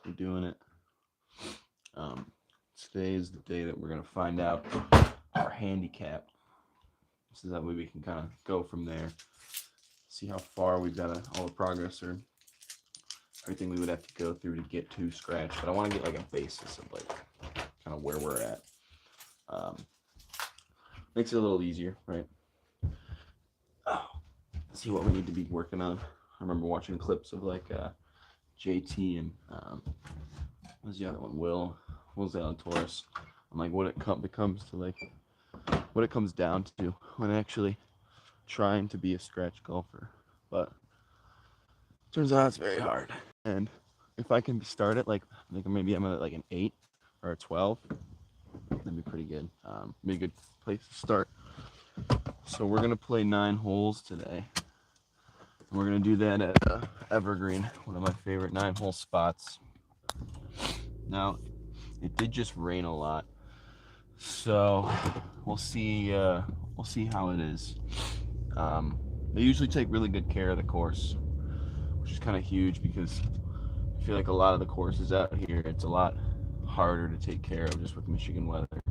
We're doing it. Um, Today is the day that we're gonna find out our handicap. So that way we can kind of go from there, see how far we've got all the progress or everything we would have to go through to get to scratch. But I want to get like a basis of like kind of where we're at. Um, Makes it a little easier, right? Oh, see what we need to be working on. I remember watching clips of like JT and what was the other one? Will Zalatoris. I'm like, what becomes to like what it comes down to when actually trying to be a scratch golfer. But turns out it's very hard. And if I can start it like maybe I'm at like an 8 or a 12, that'd be pretty good. Be a good place to start. So we're gonna play 9 holes today. And we're gonna do that at Evergreen, one of my favorite 9-hole spots. Now, it did just rain a lot, so we'll see. We'll see how it is. They usually take really good care of the course, which is kind of huge because I feel like a lot of the courses out here, it's a lot harder to take care of just with Michigan weather.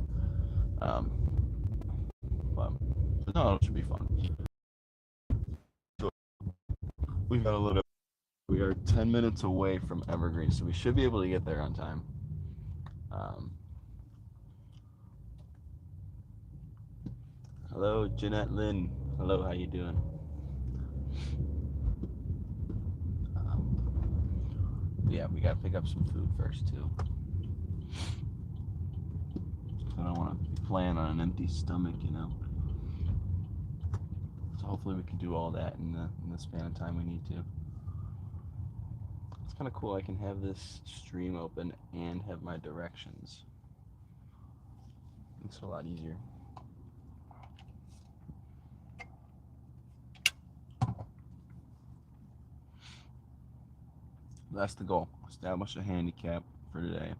Um, but no, it should be fun. So we've got a little. We are 10 minutes away from Evergreen, so we should be able to get there on time. Um, Hello, Jeanette Lynn. Hello, how you doing? Yeah, we gotta pick up some food first too. I don't want to be playing on an empty stomach, you know. So hopefully we can do all that in the span of time we need to. It's kind of cool. I can have this stream open and have my directions. Makes it a lot easier. That's the goal. Establish a handicap for today,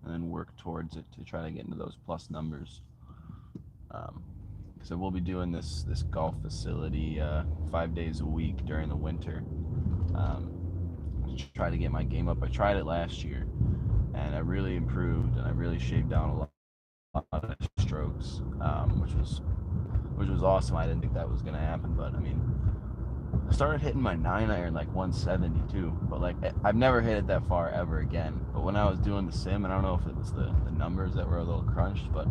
and then work towards it to try to get into those plus numbers. Because I will be doing this golf facility 5 days a week during the winter. To try to get my game up. I tried it last year, and I really improved, and I really shaved down a lot of strokes, which was awesome. I didn't think that was gonna happen, but I mean, I started hitting my 9 iron like 172, but like I've never hit it that far ever again. But when I was doing the sim, and I don't know if it was the numbers that were a little crunched, but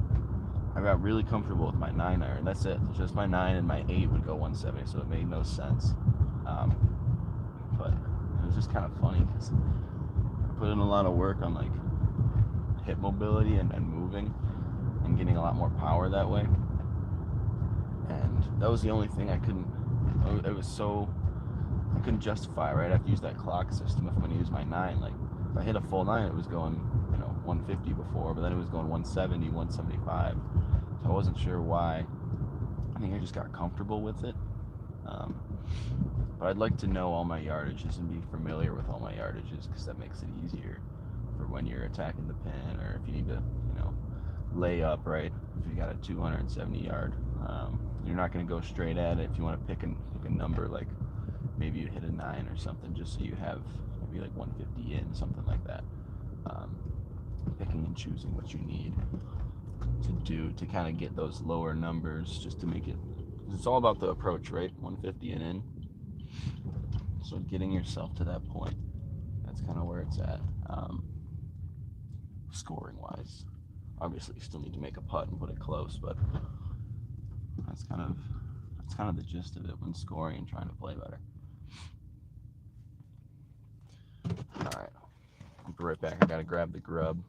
I got really comfortable with my 9 iron. That's it. It's just my 9 and my 8 would go 170, so it made no sense. But it was just kind of funny because I put in a lot of work on like hip mobility and moving and getting a lot more power that way. And that was the only thing I couldn't. It was so I couldn't justify. Right, I have to use that clock system if I'm going to use my 9. Like if I hit a full 9, it was going 150 before, but then it was going 170, 175. So I wasn't sure why. I think I just got comfortable with it. But I'd like to know all my yardages and be familiar with all my yardages because that makes it easier for when you're attacking the pin or if you need to, lay up, right? If you got a 270 yard, you're not going to go straight at it. If you want to pick a number, like maybe you hit a 9 or something, just so you have maybe like 150 in, something like that. Picking and choosing what you need to do to kind of get those lower numbers, just to make it. It's all about the approach, right? 150 and in. So getting yourself to that point, that's kind of where it's at, scoring wise. Obviously, you still need to make a putt and put it close, but that's kind of the gist of it when scoring and trying to play better. All right, I'll be right back. I gotta grab the grub,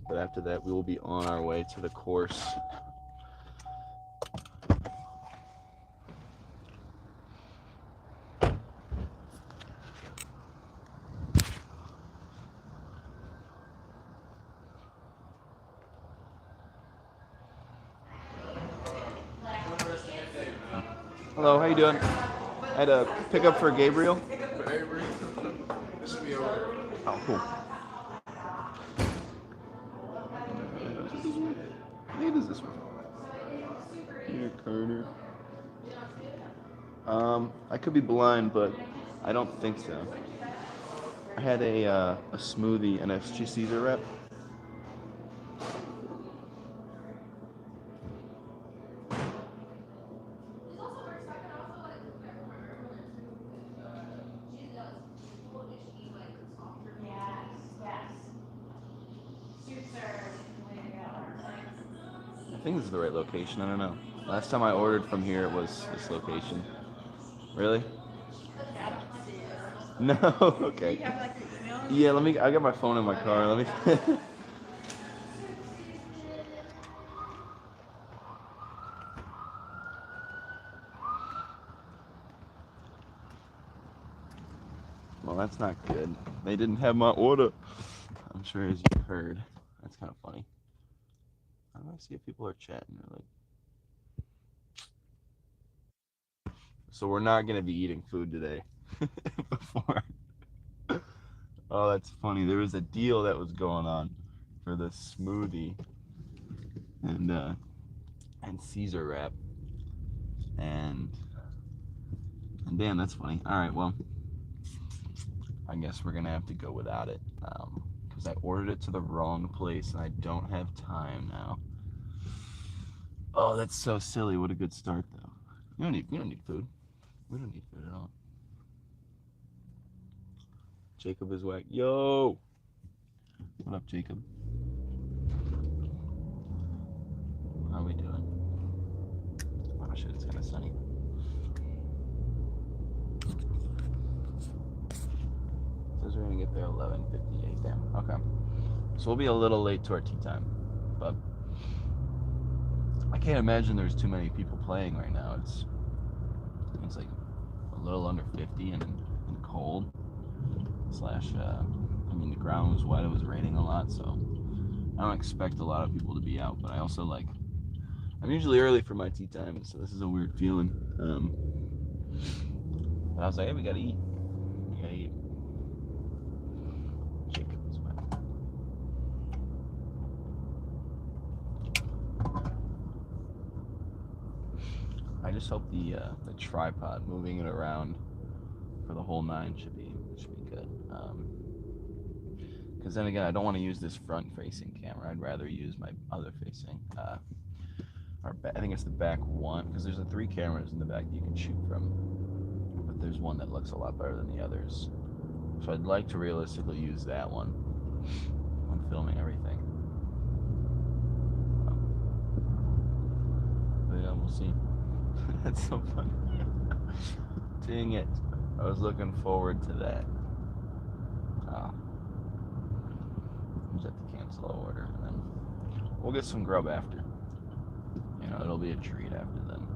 but after that, we will be on our way to the course. Hello, how you doing? I had a pickup for Gabriel. Oh, cool. What is this one? Here, Carter. I could be blind, but I don't think so. I had a smoothie and a Caesar wrap. I think this is the right location. I don't know. Last time I ordered from here, it was this location. Really? No. Okay. Yeah. Let me. I got my phone in my car. Let me. Well, that's not good. They didn't have my order. I'm sure, as you heard. That's kind of funny. I don't see if people are chatting or like. So we're not gonna be eating food today. Before. Oh, that's funny. There was a deal that was going on for the smoothie and Caesar wrap, and damn, that's funny. All right, well, I guess we're gonna have to go without it because I ordered it to the wrong place and I don't have time now. Oh, that's so silly. What a good start, though. We don't need food. We don't need food at all. Jacob is whack. Yo, what up, Jacob? How are we doing? Oh shit, it's kind of sunny. Says we're gonna get there 11:58. Damn. Okay. So we'll be a little late to our tea time, but I can't imagine there's too many people playing right now. It's like a little under 50 and cold. I mean, the ground was wet. It was raining a lot, so I don't expect a lot of people to be out. But I also I'm usually early for my tea time, so this is a weird feeling. But I was like, hey, we gotta eat. We gotta eat. Jacob is wet. I just hope the tripod, moving it around for the whole 9 should be good. Because then again, I don't want to use this front-facing camera. I'd rather use my other facing. I think it's the back one, because there's 3 cameras in the back that you can shoot from, but there's one that looks a lot better than the others. So I'd like to realistically use that one when filming everything. But yeah, we'll see. That's so funny. Dang it. I was looking forward to that. Just have to cancel the order, and then we'll get some grub after. You know, it'll be a treat after then.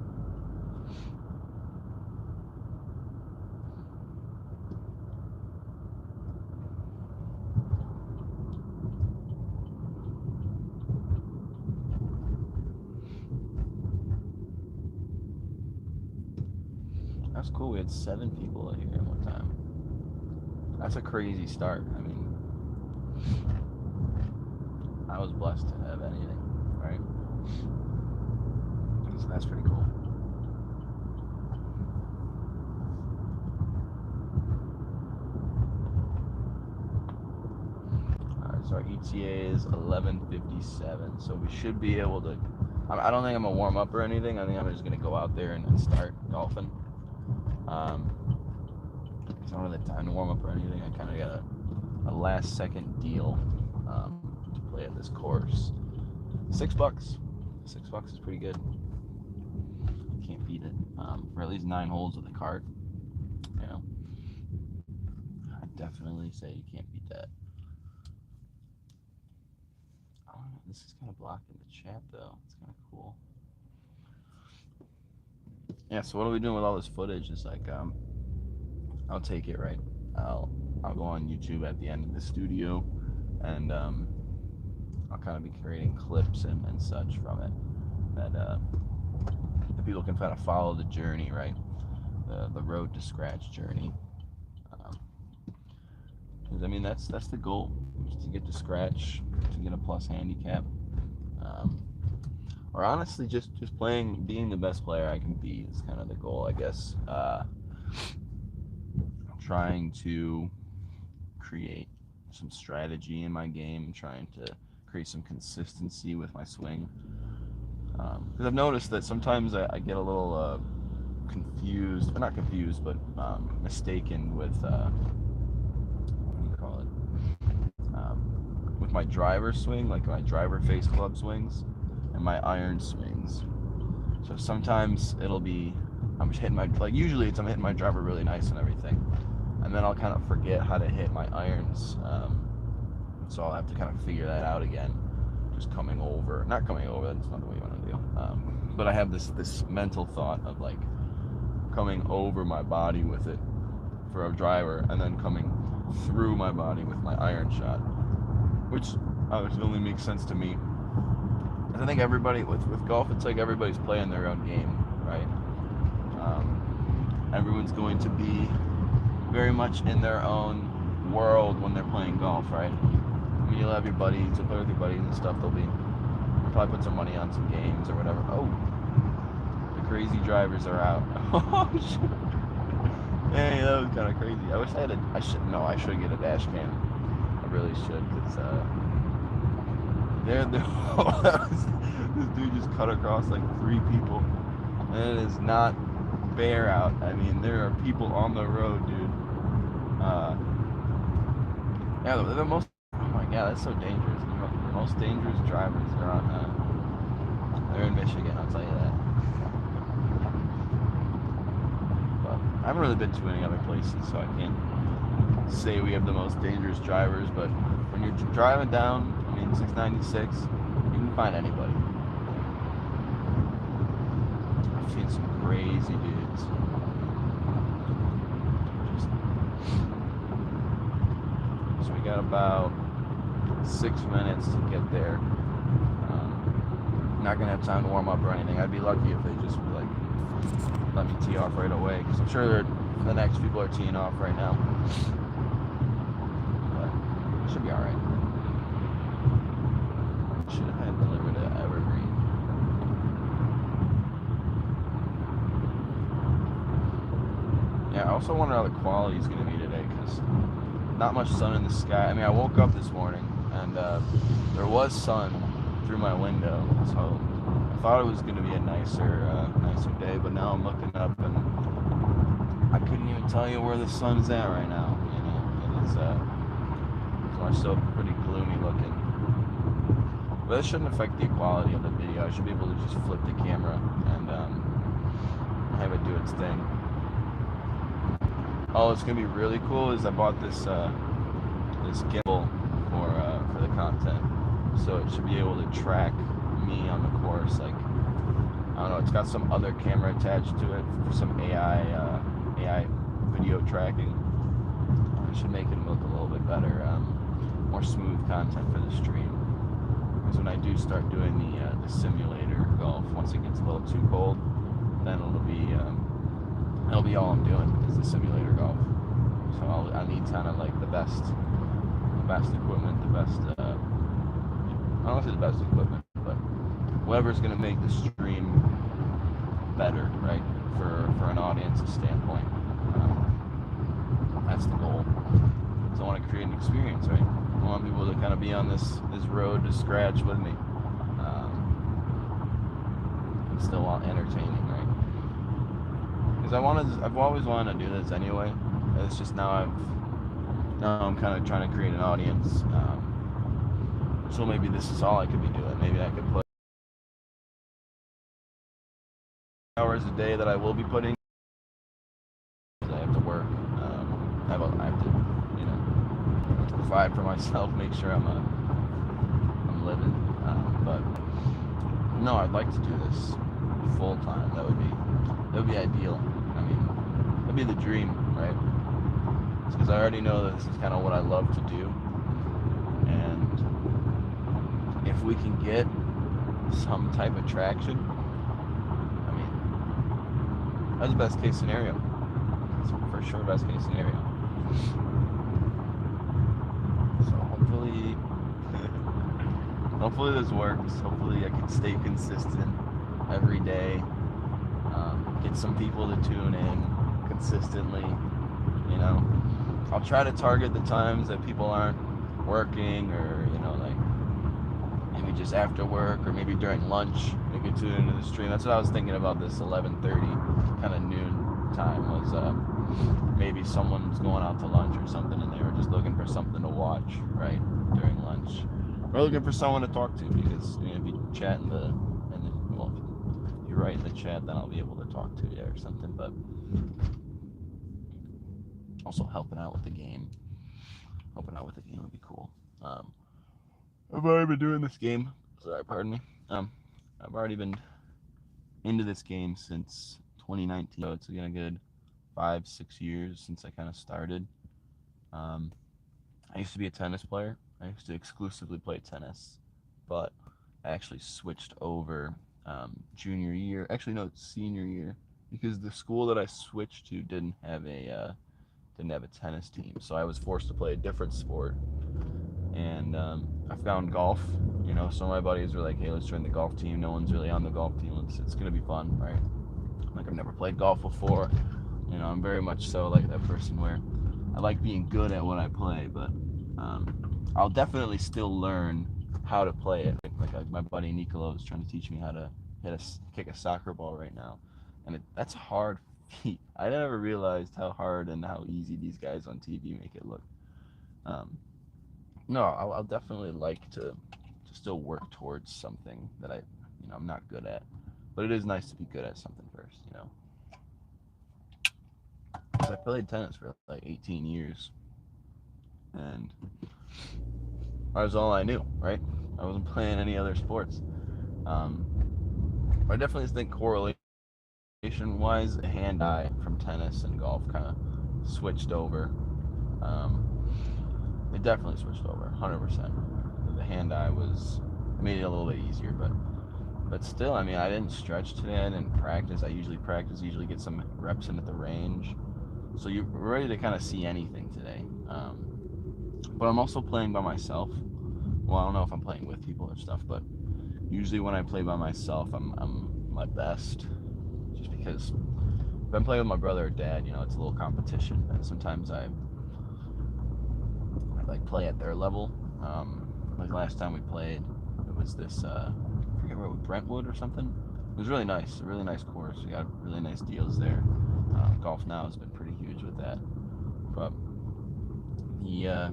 That's cool. We had 7 people here at one time. That's a crazy start. I mean, I was blessed to have anything, right? So that's pretty cool. Alright, so our ETA is 11:57, so we should be able to. I don't think I'm gonna warm up or anything. I think I'm just gonna go out there and start golfing. I don't have the time to warm up or anything. I kind of got a last second deal to play at this course. $6. $6 is pretty good. Can't beat it for at least 9 holes of the cart. You know, I'd definitely say you can't beat that. Oh, this is kind of blocking the chat though. It's kind of cool. Yeah. So what are we doing with all this footage? It's like I'll take it, right. I'll go on YouTube at the end of the studio, and I'll kind of be creating clips and such from it that the people can kind of follow the journey, right? The road to scratch journey. Because I mean that's the goal, is to get to scratch, to get a plus handicap, or honestly just playing, being the best player I can be is kind of the goal, I guess. Trying to create some strategy in my game, trying to create some consistency with my swing. Because I've noticed that sometimes I get a little confused, or not confused, but mistaken with what do you call it? With my driver swing, like my driver face club swings, and my iron swings. So sometimes it'll be I'm just hitting my usually I'm hitting my driver really nice and everything, and then I'll kind of forget how to hit my irons. So I'll have to kind of figure that out again. Just not coming over. That's not the way you want to do. But I have this mental thought of like coming over my body with it for a driver, and then coming through my body with my iron shot, which obviously only makes sense to me. I think everybody with golf, it's like everybody's playing their own game, right? Everyone's going to be very much in their own world when they're playing golf, right? I mean, you'll have your buddies, you'll play with your buddies and stuff. You'll probably put some money on some games or whatever. Oh, the crazy drivers are out. Oh shit! Hey, that was kind of crazy. I wish I should get a dash cam. I really should, because this dude just cut across like 3 people, and it is not fair out. I mean, there are people on the road, dude. Yeah, the most. Oh my god, that's so dangerous. The most dangerous drivers are on. They're in Michigan, I'll tell you that. But I haven't really been to any other places, so I can't say we have the most dangerous drivers. But when you're driving down, 696, you can find anybody. I've seen some crazy dudes. So we got about 6 minutes to get there. Not gonna have time to warm up or anything. I'd be lucky if they just would let me tee off right away, because I'm sure the next people are teeing off right now. But it should be all right. Should have had delivered to Evergreen. Yeah, I also wonder how the quality is going to be today, because not much sun in the sky. I woke up this morning and there was sun through my window, so I thought it was going to be a nicer day. But now I'm looking up and I couldn't even tell you where the sun's at right now. It's still pretty gloomy looking. But it shouldn't affect the quality of the video. I should be able to just flip the camera and have it do its thing. Oh, it's gonna be really cool is I bought this gimbal for the content, so it should be able to track me on the course. Like, I don't know, it's got some other camera attached to it for some AI video tracking. It should make it look a little bit better, more smooth content for the stream. Because when I do start doing the simulator golf, once it gets a little too cold, then it'll be all I'm doing is the simulator golf. So I need kind of like the best equipment, I don't want to say the best equipment, but whatever's going to make the stream better, right, for an audience's standpoint. That's the goal. So I want to create an experience, right? I want people to kind of be on this road to scratch with me. Still entertaining, right? Because I've always wanted to do this anyway. It's just now I'm kind of trying to create an audience. So maybe this is all I could be doing. Maybe I could put hours a day that I will be putting. I have to work. I have to, provide for myself, make sure I'm living. But no, I'd like to do this full time. That would be ideal. That'd be the dream, right? Because I already know that this is kind of what I love to do, and if we can get some type of traction, that's the best case scenario. That's for sure best case scenario. So hopefully this works. Hopefully I can stay consistent every day. Get some people to tune in consistently. I'll try to target the times that people aren't working, or like maybe just after work, or maybe during lunch. You could tune into the stream. That's what I was thinking about this 11:30 kind of noon time. Was maybe someone's going out to lunch or something, and they were just looking for something to watch right during lunch, or looking for someone to talk to, because if you chat in the well, if you write in the chat, then I'll be able to talk to you or something. But also helping out with the game. Helping out with the game would be cool. I've already been doing this game. Sorry, pardon me. I've already been into this game since 2019. So it's been a good 5-6 years since I kind of started. I used to be a tennis player. I used to exclusively play tennis, but I actually switched over junior year. Actually, no, senior year, because the school that I switched to didn't have a tennis team, so I was forced to play a different sport. And I found golf. Some of my buddies were like, "Hey, let's join the golf team." No one's really on the golf team. It's gonna be fun, right? Like, I've never played golf before. I'm very much so like that person where I like being good at what I play, but I'll definitely still learn how to play it. Like my buddy Nicolo is trying to teach me how to kick a soccer ball right now, and that's a hard feat. I never realized how hard and how easy these guys on TV make it look. No, I'll definitely like to still work towards something that I'm not good at, but it is nice to be good at something first. So I played tennis for like 18 years, and that was all I knew, right? I wasn't playing any other sports. I definitely think correlation-wise, hand-eye from tennis and golf kind of switched over. It definitely switched over, 100%. The hand-eye made it a little bit easier, but still, I mean, I didn't stretch today. I didn't practice. I usually get some reps in at the range. So you're ready to kind of see anything today. But I'm also playing by myself. Well, I don't know if I'm playing with people or stuff, but usually when I play by myself, I'm my best. Just because if I'm playing with my brother or dad, it's a little competition. And sometimes I like play at their level. Like last time we played, it was this I forget where, Brentwood or something. It was really nice, a really nice course. We got really nice deals there. Golf Now has been pretty huge with that. But the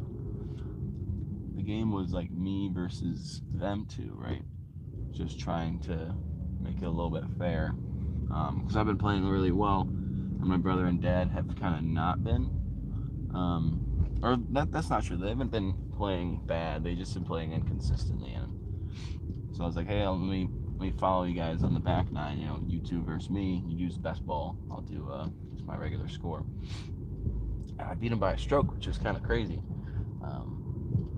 game was like me versus them two, right? Just trying to make it a little bit fair. Because I've been playing really well, and my brother and dad have kind of not been. Or that's not true. They haven't been playing bad. They just been playing inconsistently. And so I was like, hey, let me follow you guys on the back nine. You two versus me. You use best ball. I'll do just my regular score. And I beat him by a stroke, which is kind of crazy.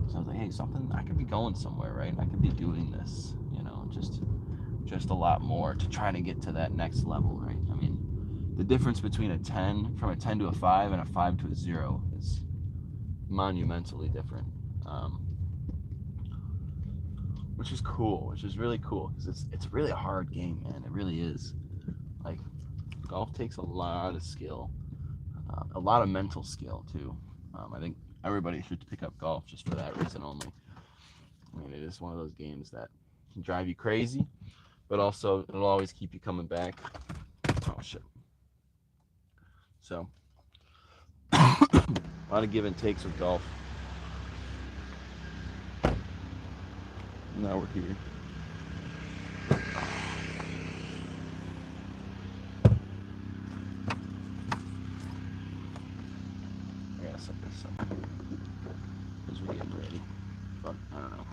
So I was like, hey, I could be going somewhere, right? I could be doing this, just a lot more to try to get to that next level, right? I mean, the difference between from a 10 to a 5 and a 5 to a 0 is monumentally different, which is cool, which is really cool, because it's really a hard game, man. It really is. Like, golf takes a lot of skill, a lot of mental skill too. I think everybody should pick up golf just for that reason only. I mean, it is one of those games that can drive you crazy, but also it'll always keep you coming back. Oh shit. So a lot of give and takes with golf. Now we're here. I gotta set this up because we're getting ready, but I don't know.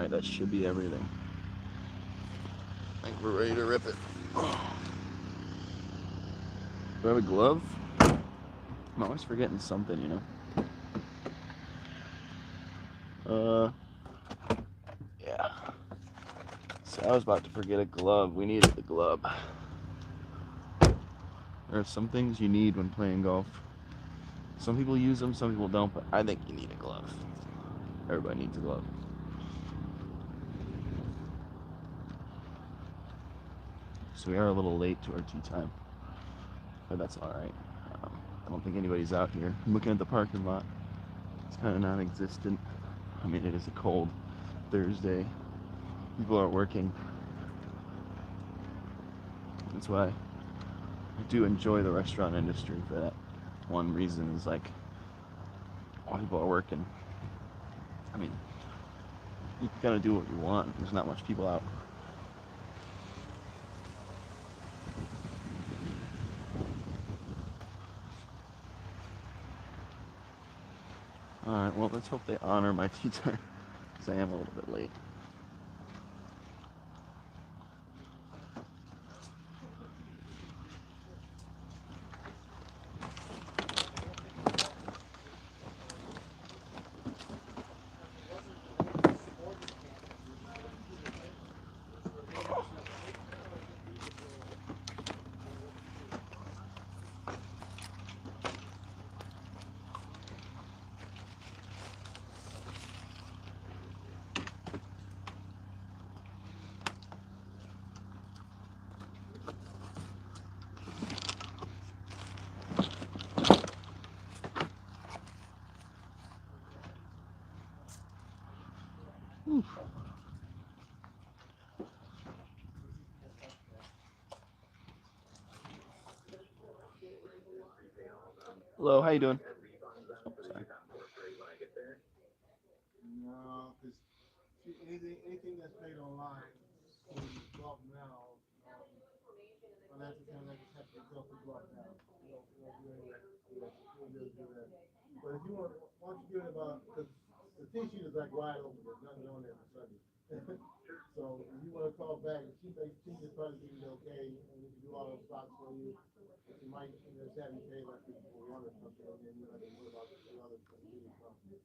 Alright, that should be everything. I think we're ready to rip it. Do I have a glove? I'm always forgetting something, you know. Yeah. So I was about to forget a glove. We needed the glove. There are some things you need when playing golf. Some people use them, some people don't, but I think you need a glove. Everybody needs a glove. So we are a little late to our tee time, but that's all right. I don't think anybody's out here. I'm looking at the parking lot. It's kind of non-existent. I mean, it is a cold Thursday. People are working. That's why I do enjoy the restaurant industry for that. One reason is like, all people are working. I mean, you can kind of do what you want. There's not much people out. Alright, well, let's hope they honor my tee time, because I am a little bit late. Hello, how you doing? Oh, sorry. No, because anything that's made online, golf now, financial transactions have to go through golf now. You don't do any of that. You do that. But if you want, once you get about, because the tee sheet is like wide open, there's nothing on there for Sunday. So if you want to call back, the she just probably give you okay, and we can do all those spots for you. But you might, just have you pay like for one or something, and then you have to worry about the others from doing something.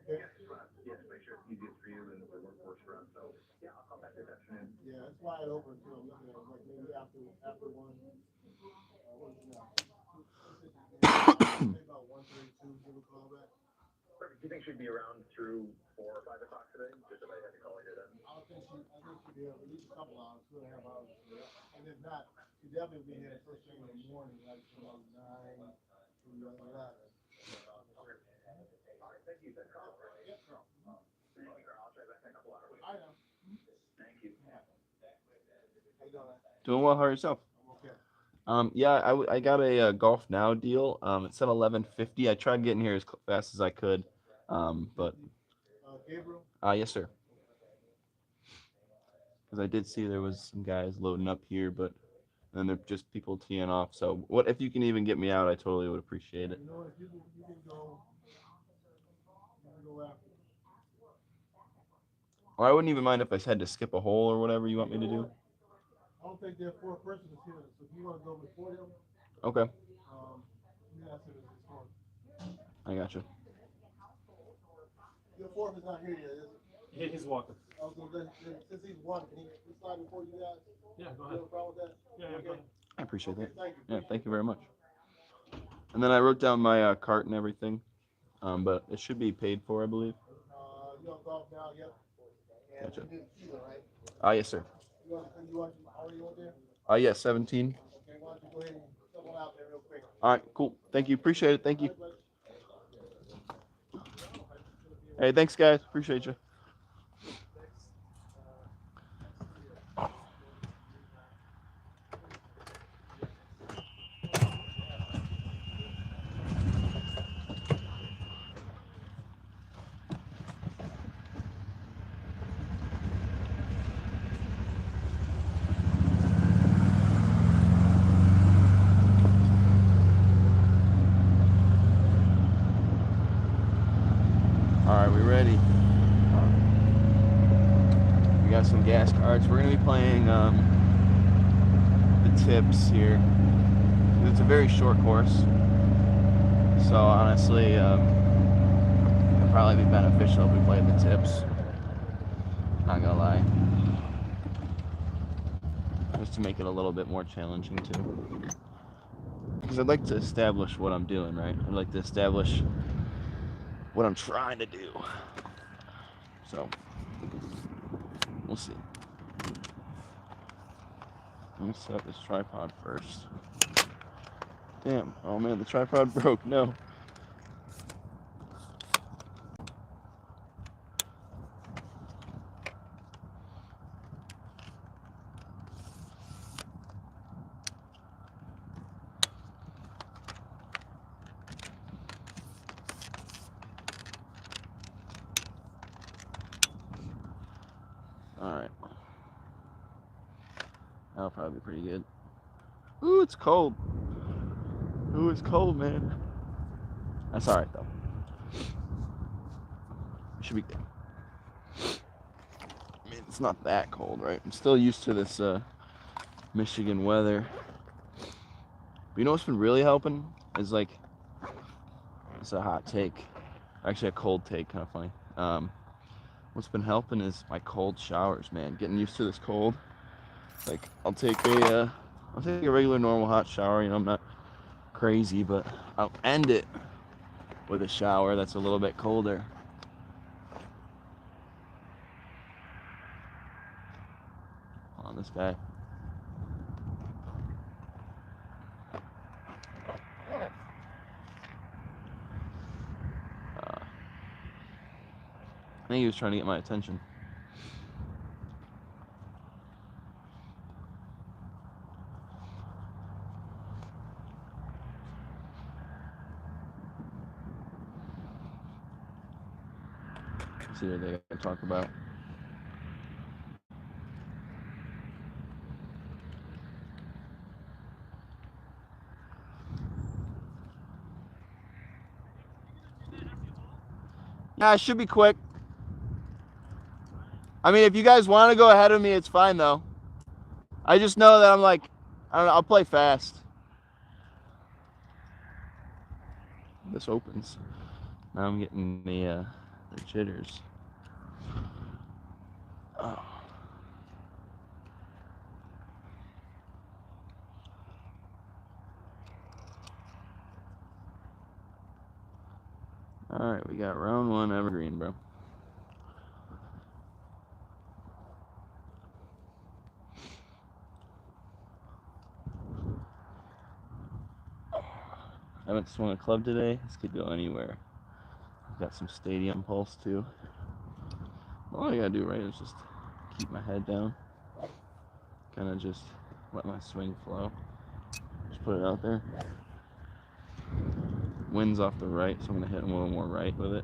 Okay. Yes, make sure it's easiest for you and the workforce for us. So yeah, I'll call back this afternoon. Yeah, it's wide open too. I'm looking at it, like maybe after one. What is it now? About 1:32. Give a call back. Perfect. Do you think she'd be around through 4 or 5 o'clock today? Just if I had to call her then. I think she'd be here at least a couple hours, 2.5 hours. And if not, she definitely be here first thing in the morning, like from 9 to 11. All right, thank you. Yep. I'll try back in a couple hours. I know. Thank you. How you doing? Doing well, how are yourself? I'm okay. Yeah, I got a Golf Now deal. It said 11:50. I tried getting here as fast as I could, but Gabriel? yes, sir. Because I did see there was some guys loading up here, but then they're just people teeing off. So, what if you can even get me out? I totally would appreciate it. You know, if you can go after. Or I wouldn't even mind if I had to skip a hole or whatever you want me to do. I don't think there are 4 persons here, so if you want to go before them, Okay, yeah, that's it. It's 4. I gotcha. Your 4th is not here yet, is it? He's walking. Oh, so since he's walking, can he slide before you guys? Yeah, go You ahead. have a problem with that? Yeah, go ahead. I appreciate that. Thank you. Yeah, thank you very much. And then I wrote down my cart and everything, but it should be paid for, I believe. You on Golf Now? Yep. And Gotcha. you need a key, right? Yes, sir. You already on there? Yes, 17. Okay, why don't you go ahead and come on out there real quick. All right, cool. Thank you. Appreciate it. Thank you. Hey, thanks, guys. Appreciate you. All right, we ready? got some gas cards. We're gonna be playing the tips here. It's a very short course, so honestly, it'll probably be beneficial if we play the tips. Not gonna lie, just to make it a little bit more challenging too. Because I'd like to establish what I'm doing, right? I'd like to establish what I'm trying to do. So, we'll see. Let me set up this tripod first. Damn. Oh man, the tripod broke. No. Alright. That'll probably be pretty good. Ooh, it's cold. Ooh, it's cold, man. That's alright, though. Should be good. I mean, it's not that cold, right? I'm still used to this Michigan weather. But you know what's been really helping? Is like, it's a hot take. Actually, a cold take, kind of funny. What's been helping is my cold showers, man. Getting used to this cold. Like, I'll take a regular normal hot shower. You know, I'm not crazy, but I'll end it with a shower that's a little bit colder. On this guy. I think he was trying to get my attention. Let's see what they got to talk about. Yeah, it should be quick. I mean, if you guys want to go ahead of me, it's fine, though. I just know that I'm like, I don't know, I'll play fast. This opens. Now I'm getting the jitters. Oh. All right, we got round one evergreen, bro. I haven't swung a club today. This could go anywhere. I've got some stadium pulse too. All I gotta do, right, is just keep my head down. Kind of just let my swing flow. Just put it out there. Wind's off the right, so I'm gonna hit him a little more right with it.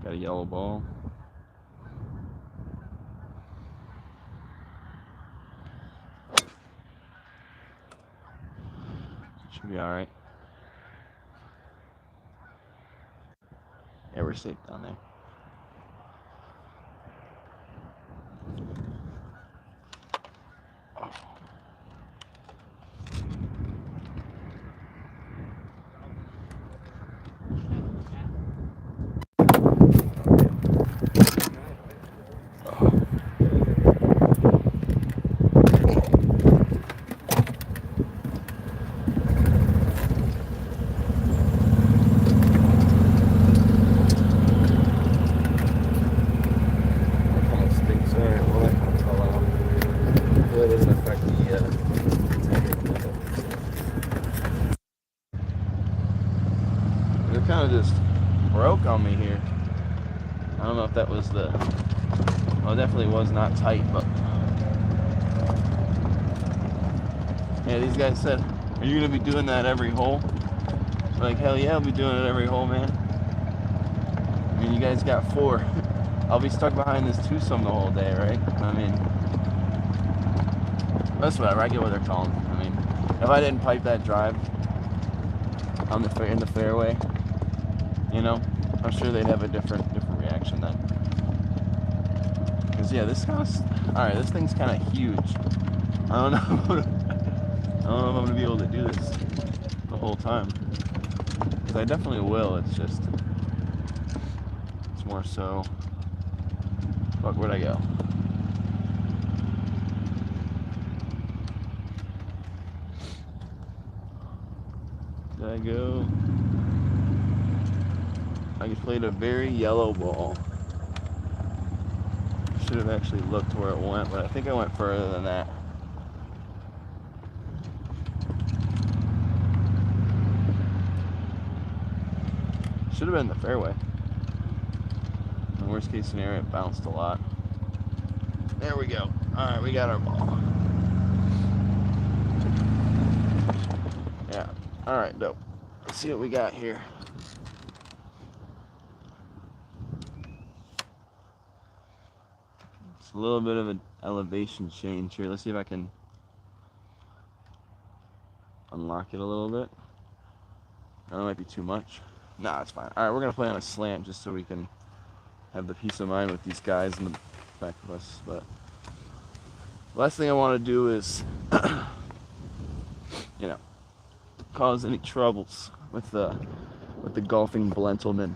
Got a yellow ball. Should be all right. Yeah, we're safe down there. It kind of just broke on me here. I don't know if that was the, well, it definitely was not tight, but yeah, these guys said, are you going to be doing that every hole? I'm like, hell yeah, I'll be doing it every hole, man. I mean, you guys got 4. I'll be stuck behind this twosome the whole day, right? I mean, that's whatever, I get what they're calling. I mean, if I didn't pipe that drive on in the fairway, you know, I'm sure they'd have a different reaction then. Cause yeah, this kind of, all right, this thing's kind of huge. I don't know. I don't know if I'm gonna be able to do this the whole time. Cause I definitely will. It's just, it's more so. Fuck, where'd I go? Did I go? I just played a very yellow ball. Should have actually looked where it went, but I think I went further than that. Should have been in the fairway. In the worst case scenario, it bounced a lot. There we go. All right, we got our ball. Yeah. All right, dope. Let's see what we got here. It's a little bit of an elevation change here. Let's see if I can unlock it a little bit. That might be too much. Nah, it's fine. All right, we're gonna play on a slant just so we can have the peace of mind with these guys in the back of us. But the last thing I want to do is, you know, cause any troubles with the golfing Blentelman.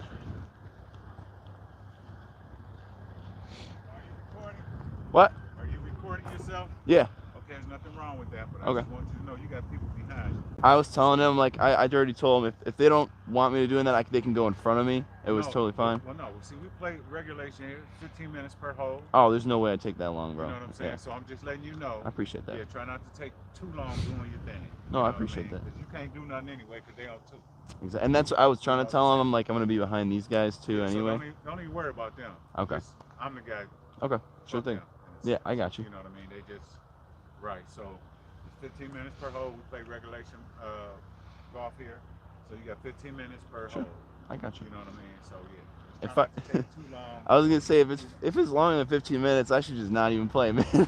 What? Are you recording yourself? Yeah. Okay, there's nothing wrong with that, but I Okay. just want you to know you got people behind you. I was telling them, like, I already told them if they don't want me to do that, they can go in front of me. It was totally fine. Well, no. See, we play regulation here, 15 minutes per hole. Oh, there's no way I'd take that long, bro. You know what I'm saying? Yeah. So I'm just letting you know. I appreciate that. Yeah, try not to take too long doing your thing. No, I appreciate that. Because you can't do nothing anyway, because they are too. Exactly. And that's what I was trying to tell them. I'm like, I'm going to be behind these guys too anyway. So don't even worry about them. Okay. I'm the guy. Okay, sure thing. Yeah, I got you. You know what I mean? They just, right. So it's 15 minutes per hole. We play regulation golf here. So you got 15 minutes per hole. I got you. You know what I mean? So yeah. If I, take too long. I was gonna say if it's longer than 15 minutes, I should just not even play, man. Yeah,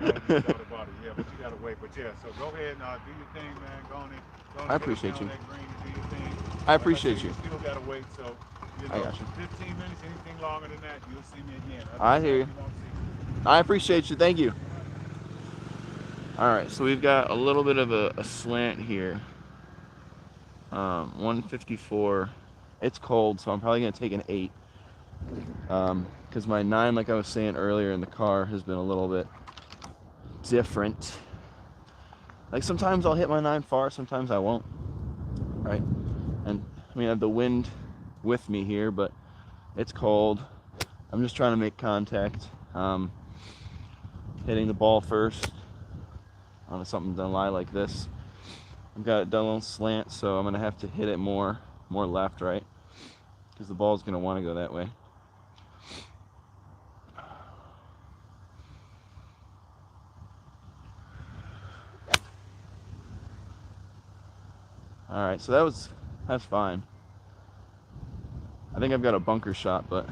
no doubt about it. Yeah, but you gotta wait. But yeah, so go ahead and do your thing, man. Go on. I appreciate you. That green and do your thing. I appreciate you. You still gotta wait. So you know, I got you. 15 minutes, anything longer than that, you'll see me again. I hear you. I appreciate you. Thank you. All right, so we've got a little bit of a slant here. 154. It's cold, so I'm probably gonna take an 8. Because my 9, like I was saying earlier in the car, has been a little bit different. Like sometimes I'll hit my 9 far, sometimes I won't. Right? And I mean I have the wind with me here, but it's cold. I'm just trying to make contact. Hitting the ball first on something done lie like this. I've got it done on slant, so I'm gonna have to hit it more left, right? Because the ball's gonna want to go that way. All right, so that's fine. I think I've got a bunker shot, but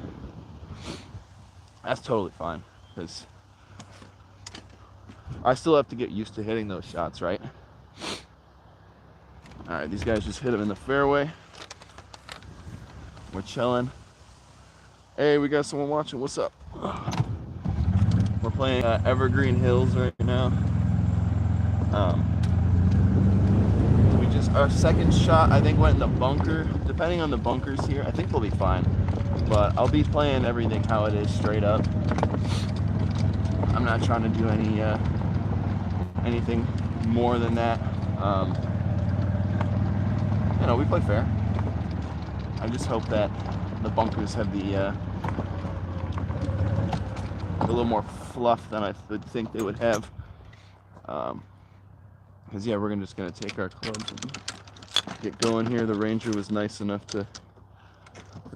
that's totally fine because I still have to get used to hitting those shots, right? All right, these guys just hit them in the fairway. We're chilling. Hey, we got someone watching. What's up? We're playing Evergreen Hills right now. Our second shot, I think, went in the bunker. Depending on the bunkers here, I think we'll be fine. But I'll be playing everything how it is, straight up. I'm not trying to do anything more than that. You know, we play fair. I just hope that the bunkers have a little more fluff than I would think they would have. Because yeah, we're just gonna take our clubs and get going here. The ranger was nice enough to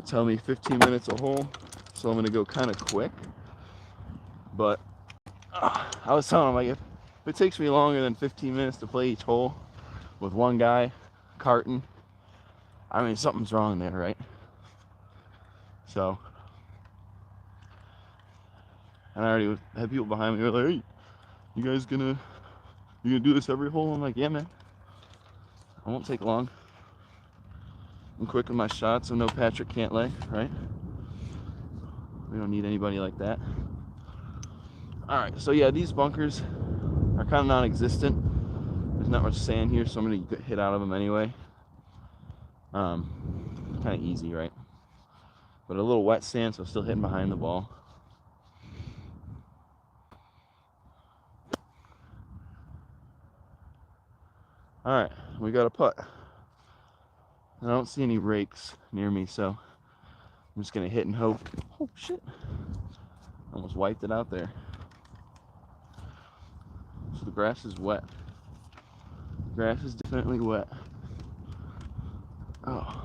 tell me 15 minutes a hole, so I'm gonna go kind of quick. But I was telling him, like, if it takes me longer than 15 minutes to play each hole with one guy carting, I mean something's wrong there, right? So, and I already had people behind me who were like, "Hey, you guys gonna do this every hole?" I'm like, "Yeah, man. I won't take long. I'm quick with my shots. I know Patrick Cantlay, right? We don't need anybody like that." All right, so yeah, these bunkers are kind of non-existent. There's not much sand here, so I'm gonna get hit out of them anyway. Kind of easy, right? But a little wet sand, so still hitting behind the ball. All right, we got a putt. I don't see any rakes near me, so I'm just gonna hit and hope. Oh shit! Almost wiped it out there. So the grass is wet. The grass is definitely wet. Oh.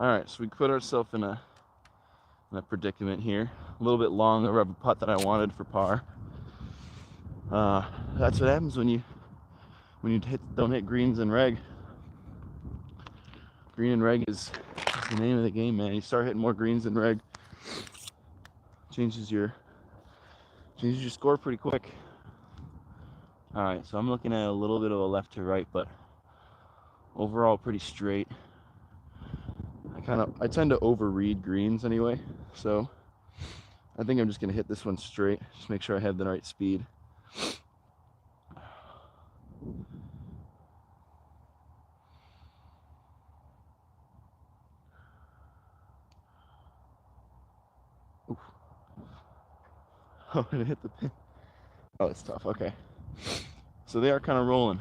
All right, so we put ourselves in a predicament here. A little bit long of a putt that I wanted for par. That's what happens when you don't hit greens and reg. Green and reg is the name of the game, man. You start hitting more greens than reg, changes your score pretty quick. All right, so I'm looking at a little bit of a left to right, but overall pretty straight. I tend to overread greens anyway, so I think I'm just gonna hit this one straight. Just make sure I have the right speed. Oof. Oh, I hit the pin. Oh, it's tough. Okay, so they are kind of rolling.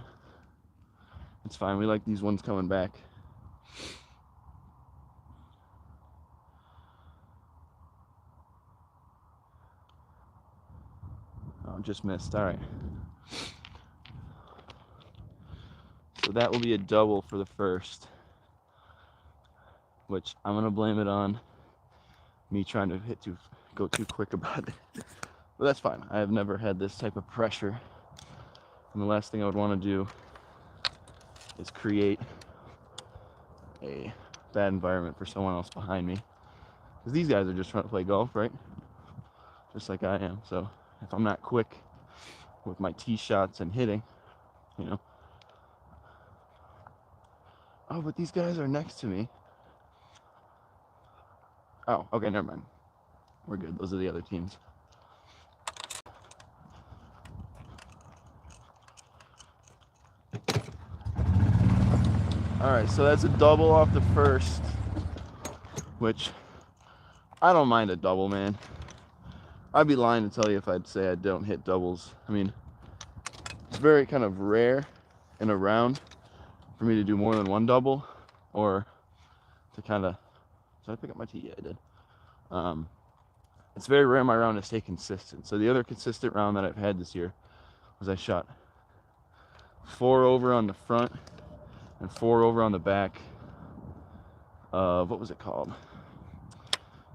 It's fine. We like these ones coming back. Oh, just missed. All right. So that will be a double for the first, which I'm gonna blame it on me trying to go too quick about it. But that's fine. I have never had this type of pressure, and the last thing I would want to do is create a bad environment for someone else behind me, because these guys are just trying to play golf, right? Just like I am. So if I'm not quick with my tee shots and hitting, you know. Oh, but these guys are next to me. Oh, okay, never mind. We're good. Those are the other teams. All right, so that's a double off the first, which I don't mind a double, man. I'd be lying to tell you if I'd say I don't hit doubles. I mean, it's very kind of rare in a round for me to do more than one double, or to kind of, did I pick up my tee? Yeah, I did. It's very rare in my round to stay consistent. So the other consistent round that I've had this year was I shot 4 over on the front and 4 over on the back of, what was it called?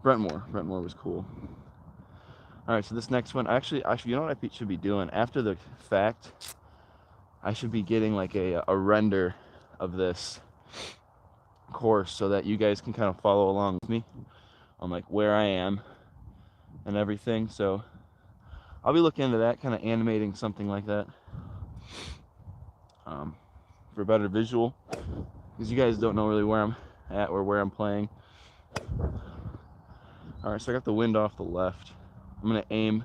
Brentmore. Brentmore was cool. All right, so this next one, actually, you know what I should be doing? After the fact, I should be getting like a render of this course so that you guys can kind of follow along with me on like where I am and everything. So I'll be looking into that, kind of animating something like that, for a better visual, because you guys don't know really where I'm at or where I'm playing. All right, so I got the wind off the left. I'm gonna aim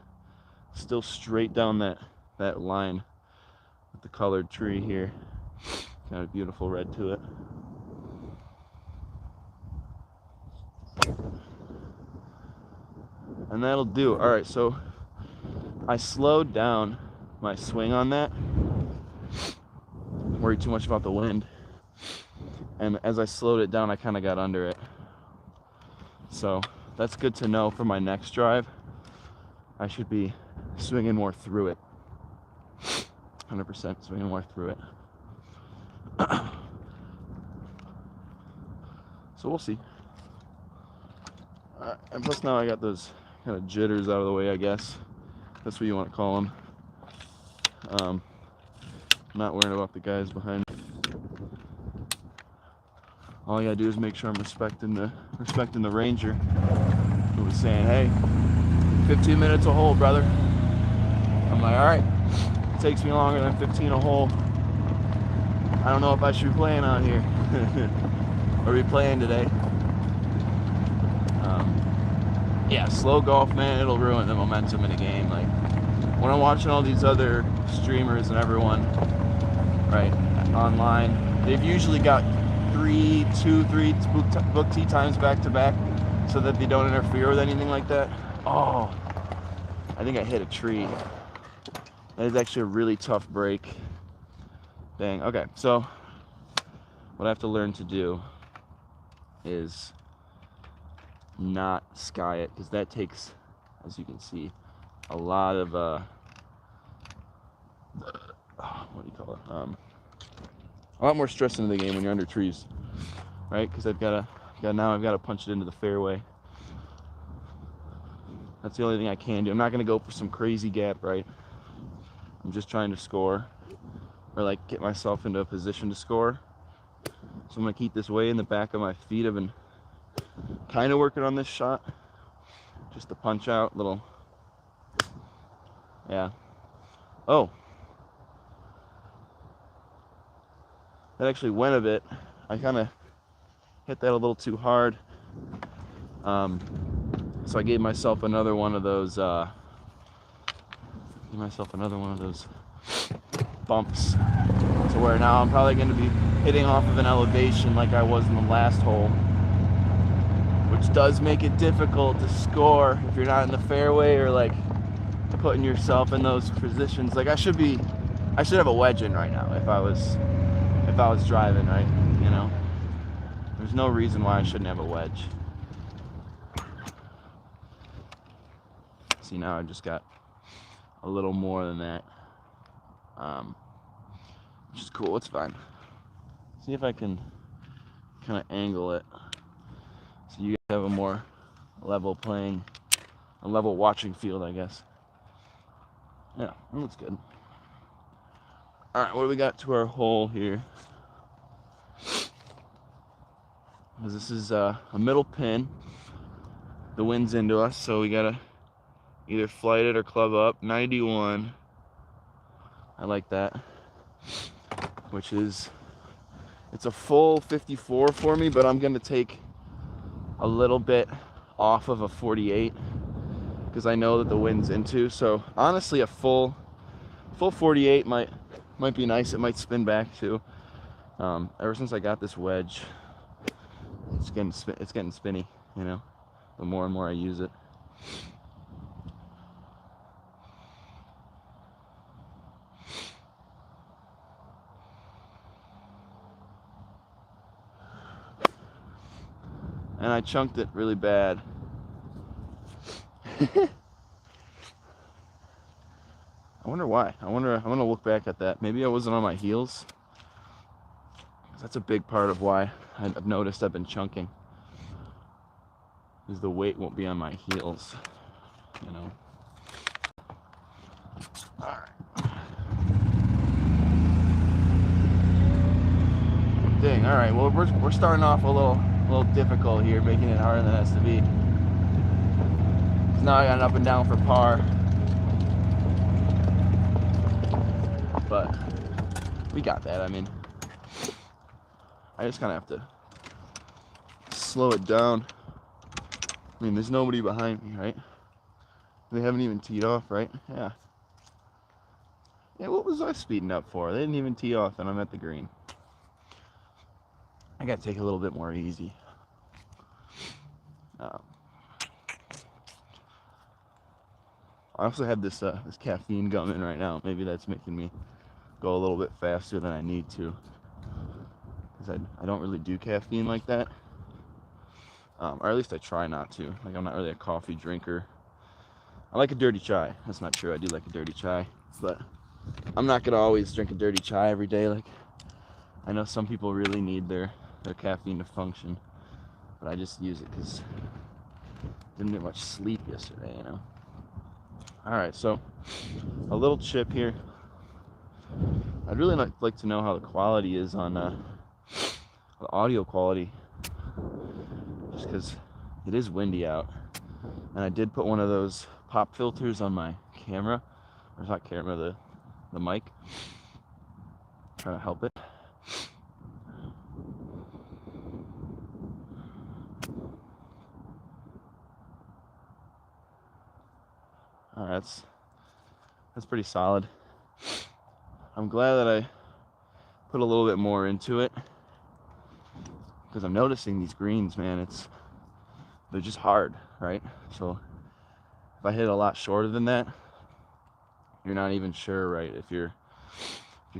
still straight down that line with the colored tree here. Kind of beautiful red to it. And that'll do. All right, so I slowed down my swing on that. Worried too much about the wind. And as I slowed it down, I kind of got under it. So that's good to know for my next drive. I should be swinging more through it. 100% swinging more through it. So we'll see. And plus now I got those kind of jitters out of the way, I guess. That's what you want to call them. Not worrying about the guys behind me. All I gotta do is make sure I'm respecting the ranger who was saying, hey, 15 minutes a hole, brother. I'm like, all right, it takes me longer than 15 a hole. I don't know if I should be playing out here. Are we playing today? Yeah, slow golf, man, it'll ruin the momentum in a game. Like when I'm watching all these other streamers and everyone, right, online, they've usually got three book tee times back to back so that they don't interfere with anything like that. Oh, I think I hit a tree. That is actually a really tough break. Dang. Okay, so what I have to learn to do is not sky it, because that takes, as you can see, a lot of what do you call it? A lot more stress into the game when you're under trees, right? Because I've got to punch it into the fairway. That's the only thing I can do. I'm not going to go for some crazy gap, right? I'm just trying to score, or like get myself into a position to score. So I'm going to keep this way in the back of my feet. I've been kind of working on this shot, just to punch out little. Yeah. Oh, that actually went a bit. I kind of hit that a little too hard. So I gave myself another one of those. Bumps. So where now I'm probably going to be hitting off of an elevation like I was in the last hole, which does make it difficult to score if you're not in the fairway or like putting yourself in those positions. Like I should have a wedge in right now if I was driving, right? You know, there's no reason why I shouldn't have a wedge. See, now I just got a little more than that, which is cool. It's fine. See if I can kind of angle it so you have a more level watching field, I guess. Yeah, that looks good. All right, what do we got to our hole here? Because this is a middle pin. The wind's into us, so we gotta either flight it or club up. 91. I like that. Which is, it's a full 54 for me, but I'm gonna take a little bit off of a 48 because I know that the wind's into. So honestly, a full 48 might be nice. It might spin back too. Ever since I got this wedge, it's getting spinny. You know, the more and more I use it. And I chunked it really bad. I wonder why. I'm gonna look back at that. Maybe I wasn't on my heels. That's a big part of why I've noticed I've been chunking. Is the weight won't be on my heels, you know. All right. Dang. All right. Well, we're starting off a little difficult here, making it harder than it has to be. Cause now I got an up and down for par, but we got that. I mean, I just kind of have to slow it down. I mean, there's nobody behind me, right? They haven't even teed off, right? Yeah. Yeah, what was I speeding up for? They didn't even tee off and I'm at the green. I gotta take it a little bit more easy. I also have this caffeine gum in right now. Maybe that's making me go a little bit faster than I need to. Because I don't really do caffeine like that. Or at least I try not to. Like, I'm not really a coffee drinker. I like a dirty chai. That's not true. I do like a dirty chai. But I'm not going to always drink a dirty chai every day. Like, I know some people really need their caffeine to function. But I just use it because I didn't get much sleep yesterday, you know. Alright, so a little chip here. I'd really like to know how the quality is on the audio quality. Just because it is windy out. And I did put one of those pop filters on my camera. Or not camera, the mic. Trying to help it. That's pretty solid. I'm glad that I put a little bit more into it, because I'm noticing these greens, man, they're just hard, right? So if I hit a lot shorter than that, you're not even sure, right, if you're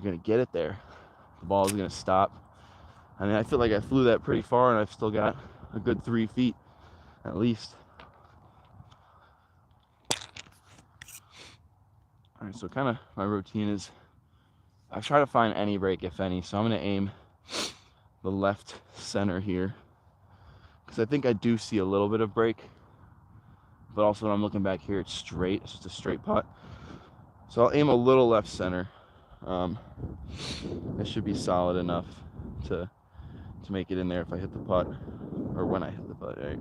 gonna get it there. The ball is gonna stop. I mean, I feel like I flew that pretty far, and I've still got a good 3 feet at least. All right, so kind of my routine is I try to find any break, if any. So I'm gonna aim the left center here, because I think I do see a little bit of break, but also when I'm looking back here, it's straight. It's just a straight putt. So I'll aim a little left center. It should be solid enough to make it in there if I hit the putt, or when I hit the putt, right?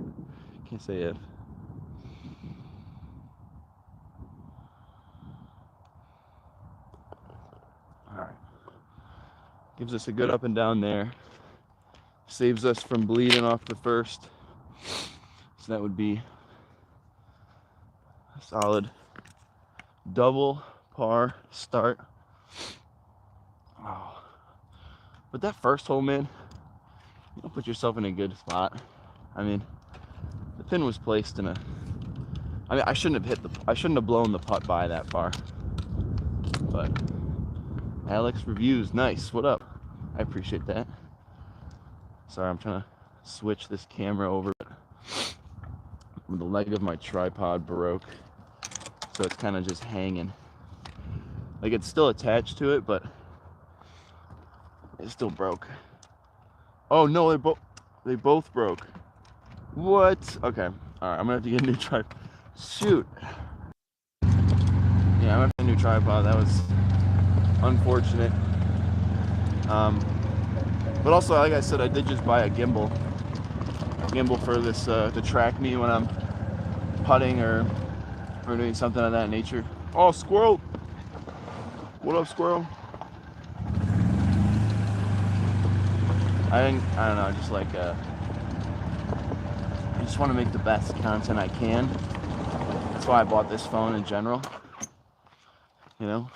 Can't say if. All right. Gives us a good up and down there. Saves us from bleeding off the first. So that would be a solid double par start. Oh. But that first hole, man, you don't put yourself in a good spot. I mean, the pin was placed in a. I mean, I shouldn't have blown the putt by that far. But Alex Reviews, nice. What up? I appreciate that. Sorry, I'm trying to switch this camera over. The leg of my tripod broke, so it's kind of just hanging. Like, it's still attached to it, but it still broke. Oh no, they both broke. What? Okay. All right, I'm gonna have to get a new tripod. Shoot. Yeah, I'm gonna have to get a new tripod. That was unfortunate. But also, like I said, I did just buy a gimbal for this to track me when I'm putting or doing something of that nature. Oh, squirrel! What up, squirrel? I don't know. I just like I just want to make the best content I can. That's why I bought this phone in general. You know,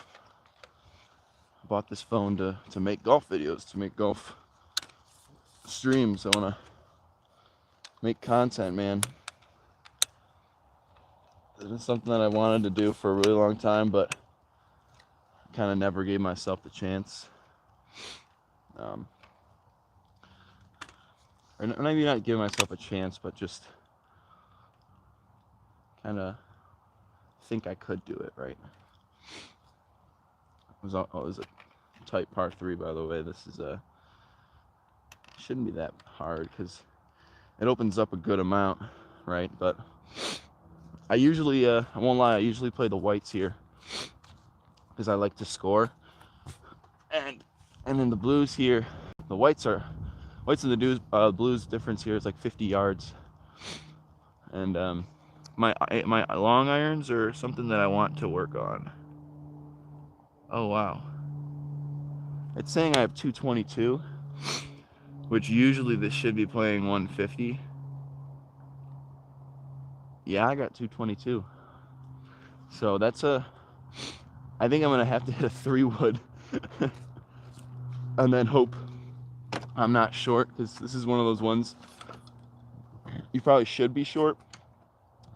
I bought this phone to make golf videos, to make golf streams. I want to make content, man. It's something that I wanted to do for a really long time, but kind of never gave myself the chance. Or maybe not give myself a chance, but just kind of think I could do it, right? It was a tight par 3, by the way. This is shouldn't be that hard because it opens up a good amount, right? But I usually, I won't lie, I usually play the whites here because I like to score. And then the blues here, the whites and the blues difference here is like 50 yards. And my long irons are something that I want to work on. Oh wow. It's saying I have 222, which usually this should be playing 150. Yeah, I got 222. So that's I think I'm gonna have to hit a 3-wood and then hope I'm not short, because this is one of those ones you probably should be short,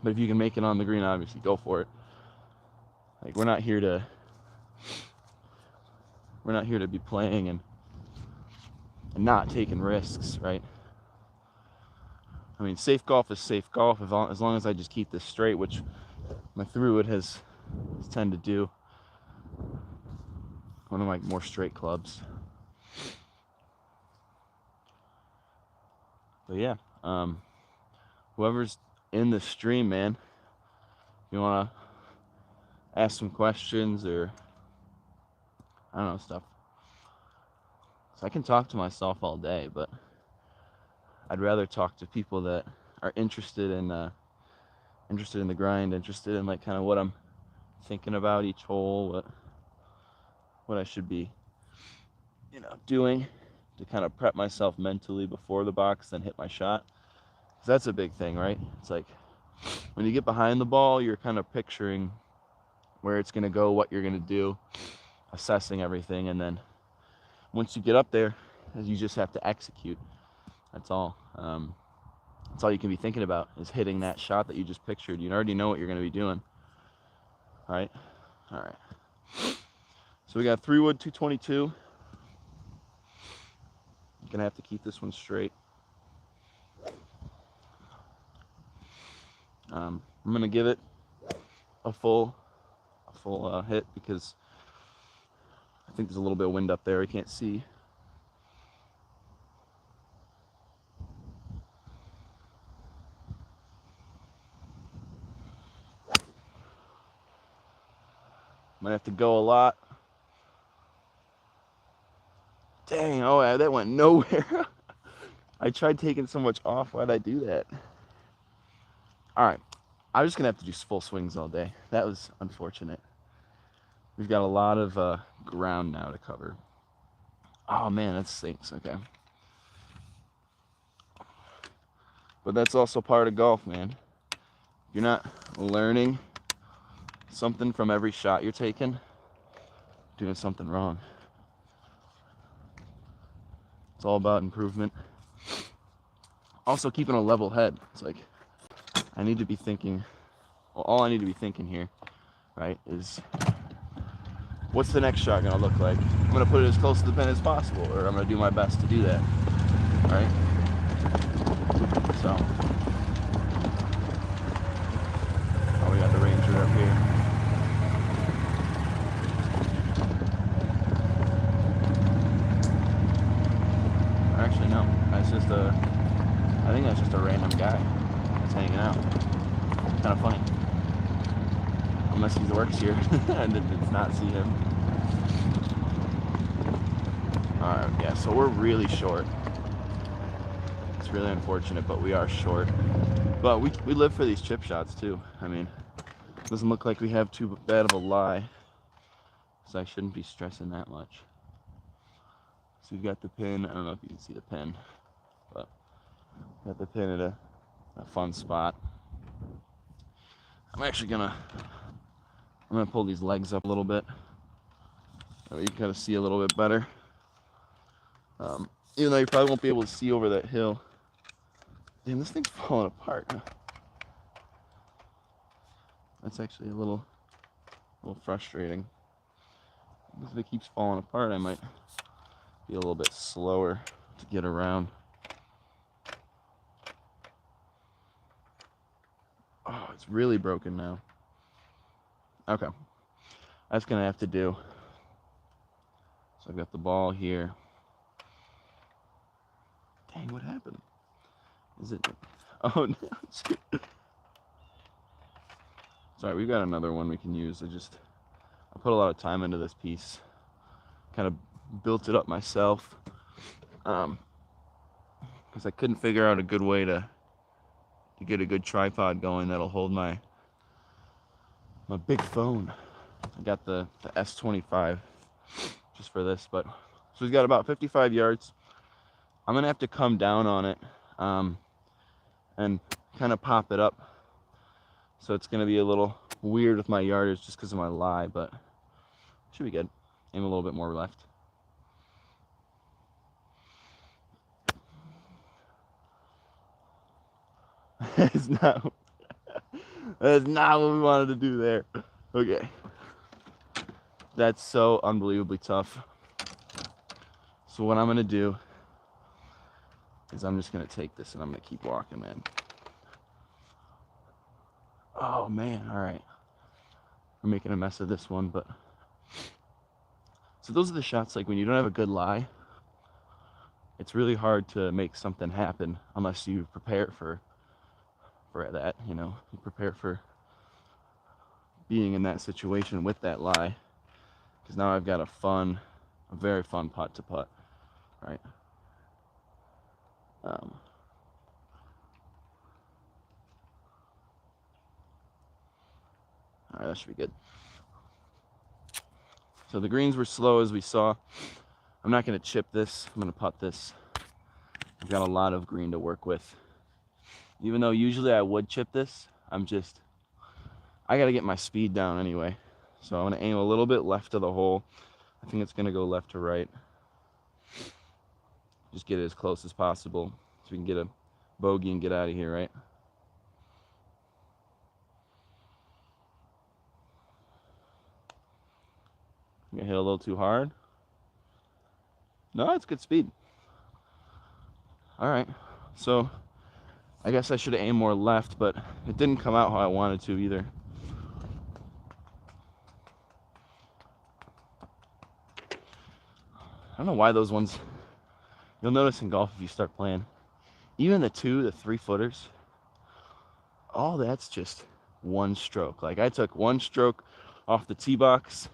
but if you can make it on the green, obviously go for it. Like, we're not here to be playing and not taking risks, right? I mean, safe golf is safe golf as long as I just keep this straight, which my 3-wood has tended to do. One of my more straight clubs. But yeah, whoever's in the stream, man, if you want to ask some questions or I don't know, stuff. So I can talk to myself all day, but I'd rather talk to people that are interested in the grind, interested in like kind of what I'm thinking about each hole, what I should be, doing to kind of prep myself mentally before the box, then hit my shot. 'Cause that's a big thing, right? It's like when you get behind the ball, you're kind of picturing where it's going to go, what you're going to do, assessing everything. And then once you get up there, you just have to execute. That's all. That's all you can be thinking about, is hitting that shot that you just pictured. You already know what you're going to be doing. All right. So we got 3-wood 222. I'm going to have to keep this one straight. I'm going to give it a full hit, because I think there's a little bit of wind up there. I can't see. Might have to go a lot. Dang, oh, that went nowhere. I tried taking so much off. Why'd I do that? All right, I'm just gonna have to do full swings all day. That was unfortunate. We've got a lot of ground now to cover. Oh man, that stinks. Okay. But that's also part of golf, man. You're not learning something from every shot you're taking, doing something wrong. It's all about improvement. Also keeping a level head. It's like, I need to be thinking, well, all I need to be thinking here, right, is what's the next shot gonna look like? I'm gonna put it as close to the pin as possible, or I'm gonna do my best to do that, right? So, oh, we got the Ranger up here. Actually, no, that's just I think that's just a random guy that's hanging out. Kind of funny. Unless he works here and it's not see him. Alright, yeah, so we're really short. It's really unfortunate, but we are short. But we live for these chip shots too. I mean, it doesn't look like we have too bad of a lie, so I shouldn't be stressing that much. So we've got the pin. I don't know if you can see the pin, but got the pin at a fun spot. I'm actually gonna pull these legs up a little bit so you can kind of see a little bit better. Even though you probably won't be able to see over that hill. Damn, this thing's falling apart. That's actually a little frustrating. If it keeps falling apart, I might be a little bit slower to get around. Oh, it's really broken now. Okay, that's gonna have to do. So I've got the ball here. Dang, what happened? Is it? Oh no. Sorry, we've got another one we can use. I put a lot of time into this piece. Kind of built it up myself. Because I couldn't figure out a good way to get a good tripod going that'll hold my big phone. I got the S25 just for this, but so we've got about 55 yards. I'm gonna have to come down on it and kind of pop it up. So it's gonna be a little weird with my yardage just because of my lie, but should be good. Aim a little bit more left. That's not what we wanted to do there. Okay. That's so unbelievably tough. So what I'm gonna do is I'm just gonna take this and I'm gonna keep walking, man. Oh man, all right. We're making a mess of this one, but so those are the shots, like when you don't have a good lie, it's really hard to make something happen unless you prepare for that, you know. You prepare for being in that situation with that lie. Because now I've got a very fun putt to putt, right? All right, that should be good. So the greens were slow, as we saw. I'm not going to chip this. I'm going to putt this. I've got a lot of green to work with. Even though usually I would chip this, I got to get my speed down anyway. So I'm going to aim a little bit left of the hole. I think it's going to go left to right. Just get it as close as possible so we can get a bogey and get out of here, right? I'm going to hit a little too hard. No, it's good speed. All right, so I guess I should have aimed more left, but it didn't come out how I wanted to either. I don't know why those ones, you'll notice in golf if you start playing, even the 3 footers, all that's just one stroke. Like I took one stroke off the tee box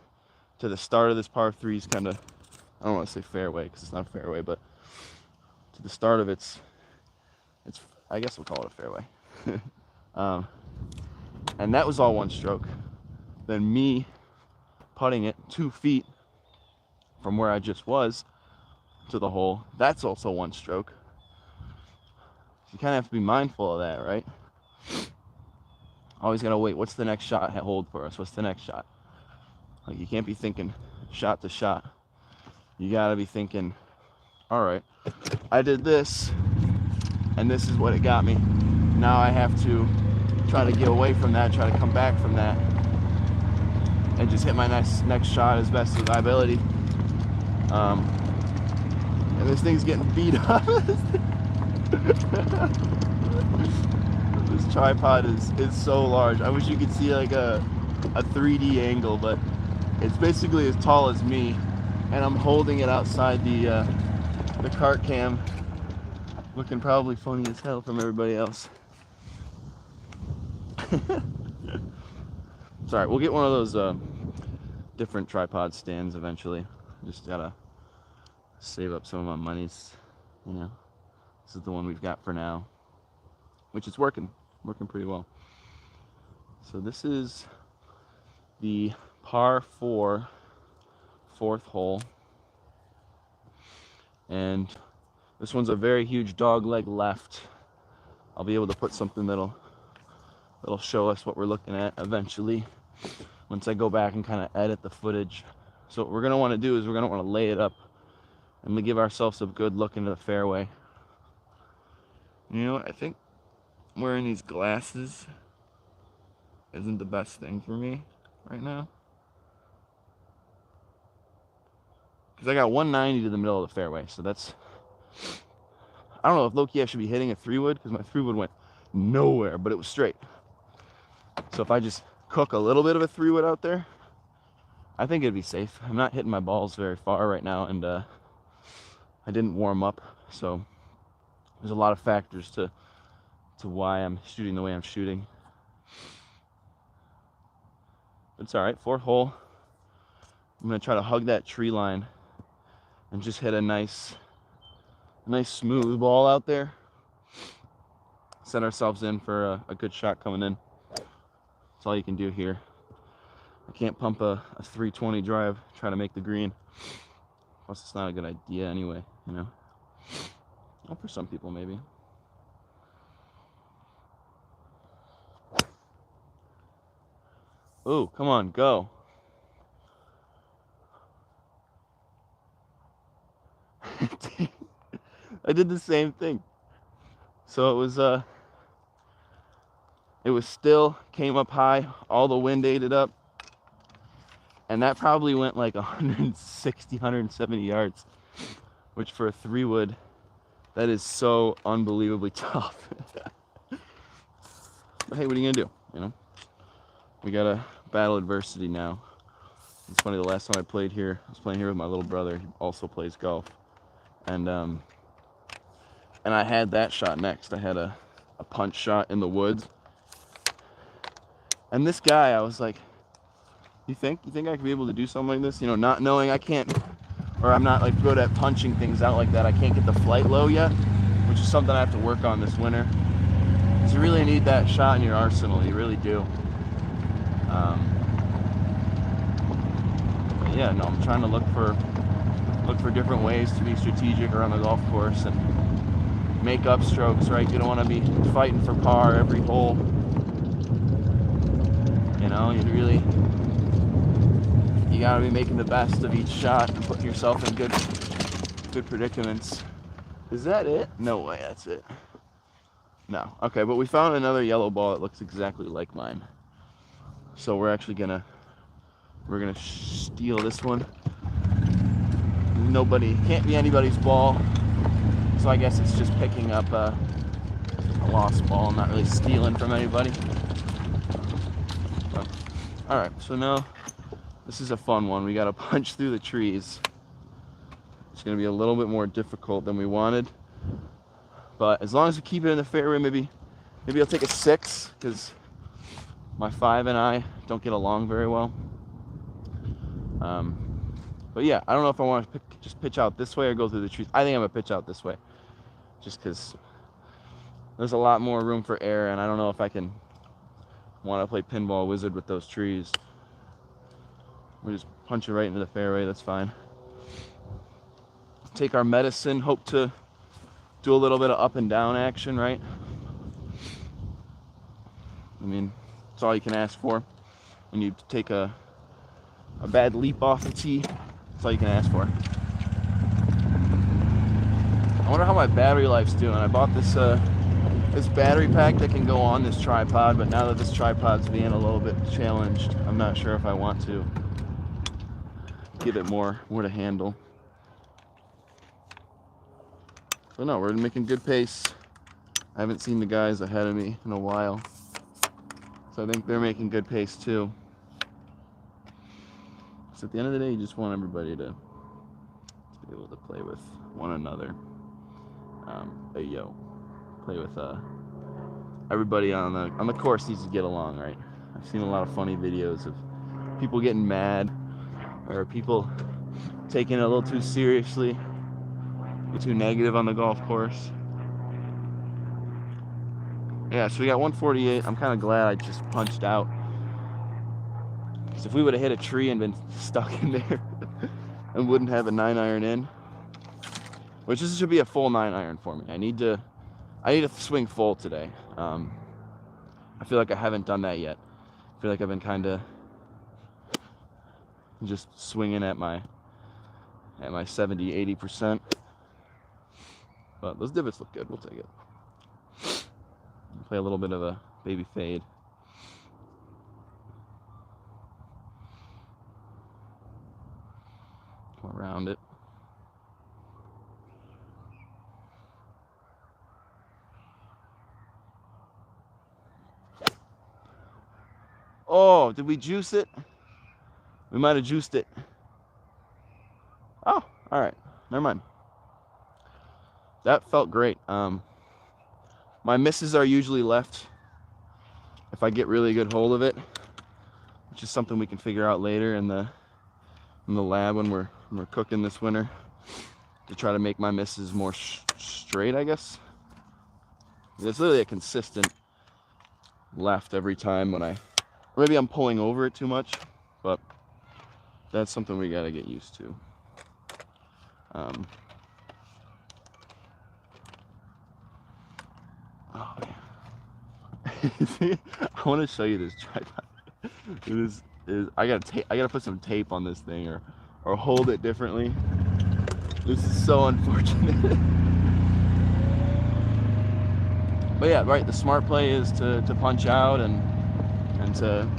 to the start of this par 3's kind of, I don't want to say fairway because it's not a fairway, but to the start of it's I guess we'll call it a fairway. And that was all one stroke. Then me putting it 2 feet from where I just was to the hole, that's also one stroke. You kind of have to be mindful of that, right? Always gotta wait, what's the next shot hold for us? What's the next shot? Like you can't be thinking shot to shot. You gotta be thinking, all right, I did this and this is what it got me. Now I have to try to get away from that, try to come back from that, and just hit my next shot as best as my ability. And this thing's getting beat up. This tripod is so large. I wish you could see like a 3D angle, but it's basically as tall as me, and I'm holding it outside the cart cam, looking probably funny as hell from everybody else. It's alright, we'll get one of those different tripod stands eventually. Just gotta save up some of my monies, you know. This is the one we've got for now, which is working pretty well. So this is the par 4 4th hole, and this one's a very huge dog leg left. I'll be able to put something that'll show us what we're looking at eventually once I go back and kind of edit the footage. So what we're going to want to do is we're going to want to lay it up and we give ourselves a good look into the fairway. You know what? I think wearing these glasses isn't the best thing for me right now, because I got 190 to the middle of the fairway. So that's, I don't know if low-key I should be hitting a 3-wood, because my 3-wood went nowhere, but it was straight. So if I just cook a little bit of a 3-wood out there, I think it'd be safe. I'm not hitting my balls very far right now, and I didn't warm up, so there's a lot of factors to why I'm shooting the way I'm shooting. It's all right. 4th hole, I'm gonna try to hug that tree line and just hit a nice smooth ball out there. Set ourselves in for a good shot coming in. That's all you can do here. I can't pump a 320 drive, try to make the green. Plus, it's not a good idea anyway, you know. Well, for some people, maybe. Ooh, come on, go. I did the same thing. So it was still, came up high, all the wind ate it up. And that probably went like 160, 170 yards, which for a 3-wood, that is so unbelievably tough. But hey, what are you gonna do, you know? We gotta battle adversity now. It's funny, the last time I played here, I was playing here with my little brother. He also plays golf. And I had that shot next. I had a punch shot in the woods. And this guy, I was like, you think I could be able to do something like this? You know, not knowing I can't, or I'm not like good at punching things out like that. I can't get the flight low yet, which is something I have to work on this winter. Because you really need that shot in your arsenal. You really do. But yeah, no, I'm trying to look for different ways to be strategic around the golf course and make up strokes, right? You don't want to be fighting for par every hole. You know, you really gotta be making the best of each shot and putting yourself in good predicaments. Is that it? No way, that's it. No. Okay, but we found another yellow ball that looks exactly like mine. So we're actually gonna steal this one. Can't be anybody's ball. So I guess it's just picking up a lost ball, not really stealing from anybody. All right, so now this is a fun one. We gotta punch through the trees. It's gonna be a little bit more difficult than we wanted, but as long as we keep it in the fairway, maybe I'll take a 6, because my 5 and I don't get along very well. But yeah, I don't know if I want to just pitch out this way or go through the trees. I think I'm gonna pitch out this way, just because there's a lot more room for air, and I don't know if I can want to play pinball wizard with those trees. We just punch it right into the fairway. That's fine. Take our medicine. Hope to do a little bit of up and down action, right? I mean, that's all you can ask for when you take a bad leap off the tee. That's all you can ask for. I wonder how my battery life's doing. I bought this this battery pack that can go on this tripod, but now that this tripod's being a little bit challenged, I'm not sure if I want to give it more to handle. So no, we're making good pace. I haven't seen the guys ahead of me in a while, so I think they're making good pace too. So at the end of the day, you just want everybody to be able to play with one another. Play with everybody on the course needs to get along, right? I've seen a lot of funny videos of people getting mad, or people taking it a little too seriously, too negative on the golf course. Yeah, so we got 148. I'm kind of glad I just punched out, because if we would have hit a tree and been stuck in there and wouldn't have a 9-iron in, which this should be a full 9-iron for me. I need to swing full today. I feel like I haven't done that yet. I feel like I've been kind of just swinging at my 70-80%. But those divots look good. We'll take it. Play a little bit of a baby fade. Come around it. Oh, did we juice it? We might have juiced it. Oh, all right. Never mind. That felt great. My misses are usually left if I get really good hold of it, which is something we can figure out later in the lab when we're cooking this winter, to try to make my misses more straight, I guess. It's literally a consistent left every time when maybe I'm pulling over it too much, but that's something we got to get used to. Oh, yeah. I want to show you this tripod. I gotta put some tape on this thing, or hold it differently. This is so unfortunate. But yeah, right. The smart play is to punch out and to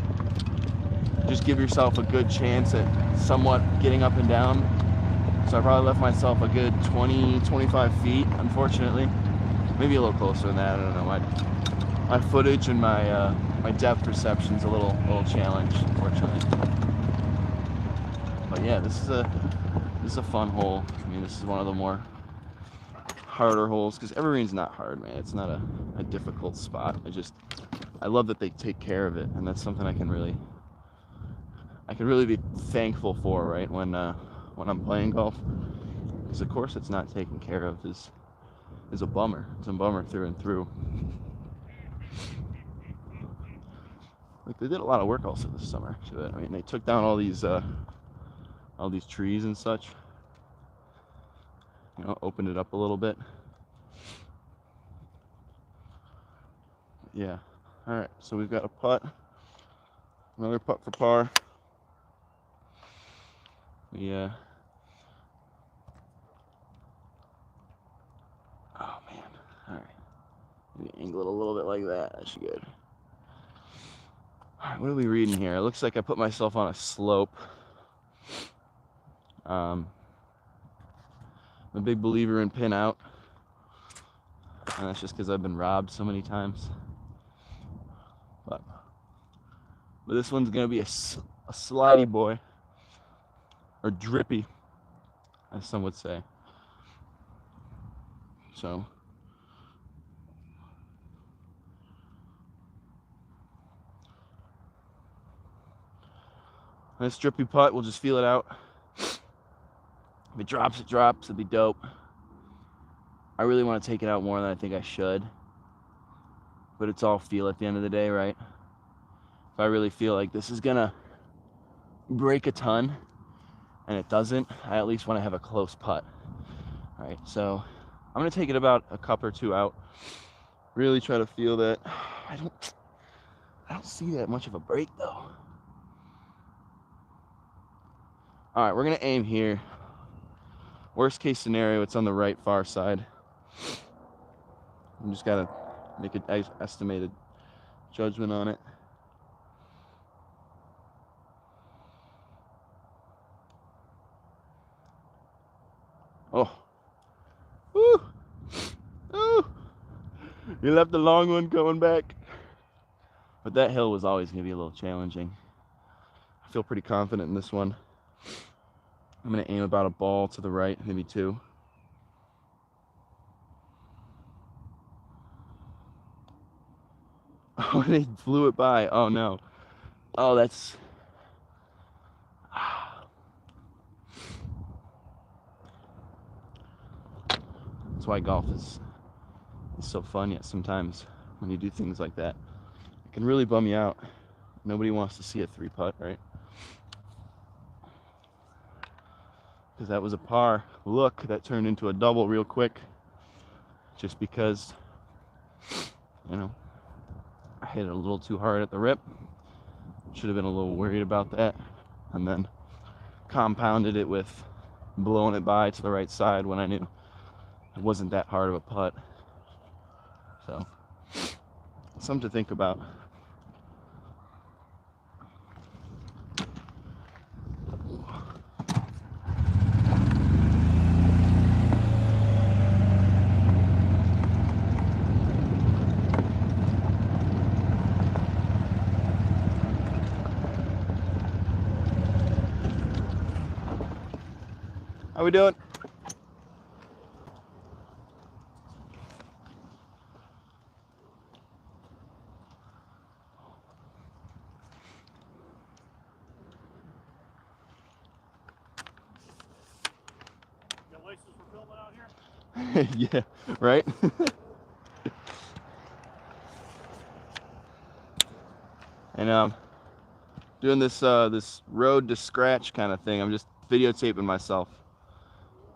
just give yourself a good chance at somewhat getting up and down. So I probably left myself a good 20-25 feet, unfortunately. Maybe a little closer than that. I don't know. My footage and my depth perception's a little challenged, unfortunately. But yeah, this is a fun hole. I mean, this is one of the more harder holes, because Evergreen's not hard, man. It's not a difficult spot. I love that they take care of it, and that's something I can really be thankful for, right? When I'm playing golf, because of course it's not taken care of is a bummer. It's a bummer through and through. Like, they did a lot of work also this summer to it. I mean, they took down all these trees and such. You know, opened it up a little bit. Yeah. All right. So we've got a putt. Another putt for par. we oh man, all right. Maybe angle it a little bit like that. That's good. All right, what are we reading here? It looks like I put myself on a slope. I'm a big believer in pin out, and that's just because I've been robbed so many times. But this one's gonna be a slidey boy, or drippy, as some would say. So this drippy putt, we'll just feel it out. If it drops, it drops. It'll be dope. I really want to take it out more than I think I should, but it's all feel at the end of the day, right? If I really feel like this is gonna break a ton and it doesn't, I at least want to have a close putt. All right, so I'm gonna take it about a cup or two out. Really try to feel that. I don't see that much of a break though. All right, we're gonna aim here. Worst case scenario, it's on the right far side. I'm just gotta make an estimated judgment on it. Oh, woo, ooh. You left the long one going back. But that hill was always gonna be a little challenging. I feel pretty confident in this one. I'm gonna aim about a ball to the right, maybe two. Oh, they flew it by. Oh no. Oh, that's why golf is so fun, yet sometimes when you do things like that, it can really bum you out. Nobody wants to see a 3-putt, right? Because that was a par. Look, that turned into a double real quick. Just because, you know, I hit it a little too hard at the rip. Should have been a little worried about that. And then compounded it with blowing it by to the right side when I knew it wasn't that hard of a putt. So, something to think about. How we doing? Got license for filming out here? Yeah, right? And doing this this road to scratch kind of thing. I'm just videotaping myself,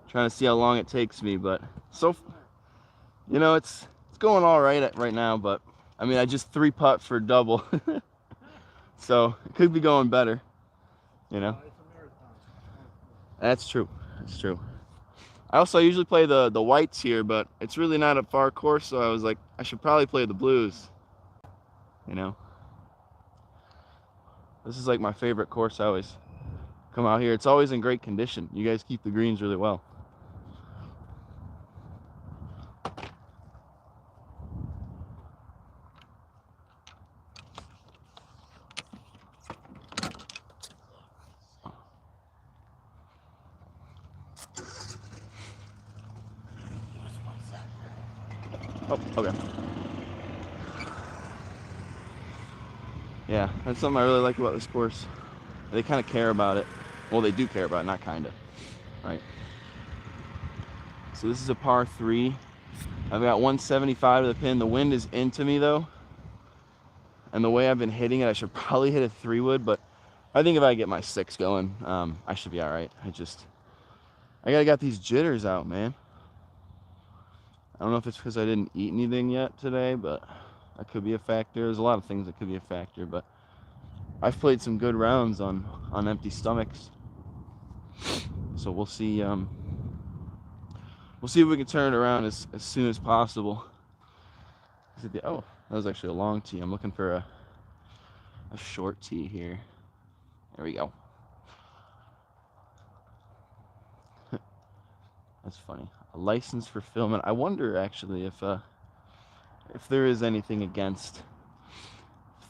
trying to see how long it takes me. But so, you know, it's going all right right now. But I mean, I just 3-putt for double, so it could be going better. You know, It's a marathon. that's true. That's true. I usually play the whites here, but it's really not a far course, so I was like, I should probably play the blues. You know, this is like my favorite course. I always come out here. It's always in great condition. You guys keep the greens really well. Oh, okay. Yeah, that's something I really like about this course. They kind of care about it. Well, they do care about it, not kind of. Right. So this is a par 3. I've got 175 to the pin. The wind is into me though. And the way I've been hitting it, I should probably hit a 3-wood, but I think if I get my 6 going, I should be all right. I gotta got these jitters out, man. I don't know if it's because I didn't eat anything yet today, but that could be a factor. There's a lot of things that could be a factor, but I've played some good rounds on empty stomachs. So we'll see. We'll see if we can turn it around as soon as possible. Oh, that was actually a long tee. I'm looking for a short tee here. There we go. That's funny. A license for filming. I wonder actually if there is anything against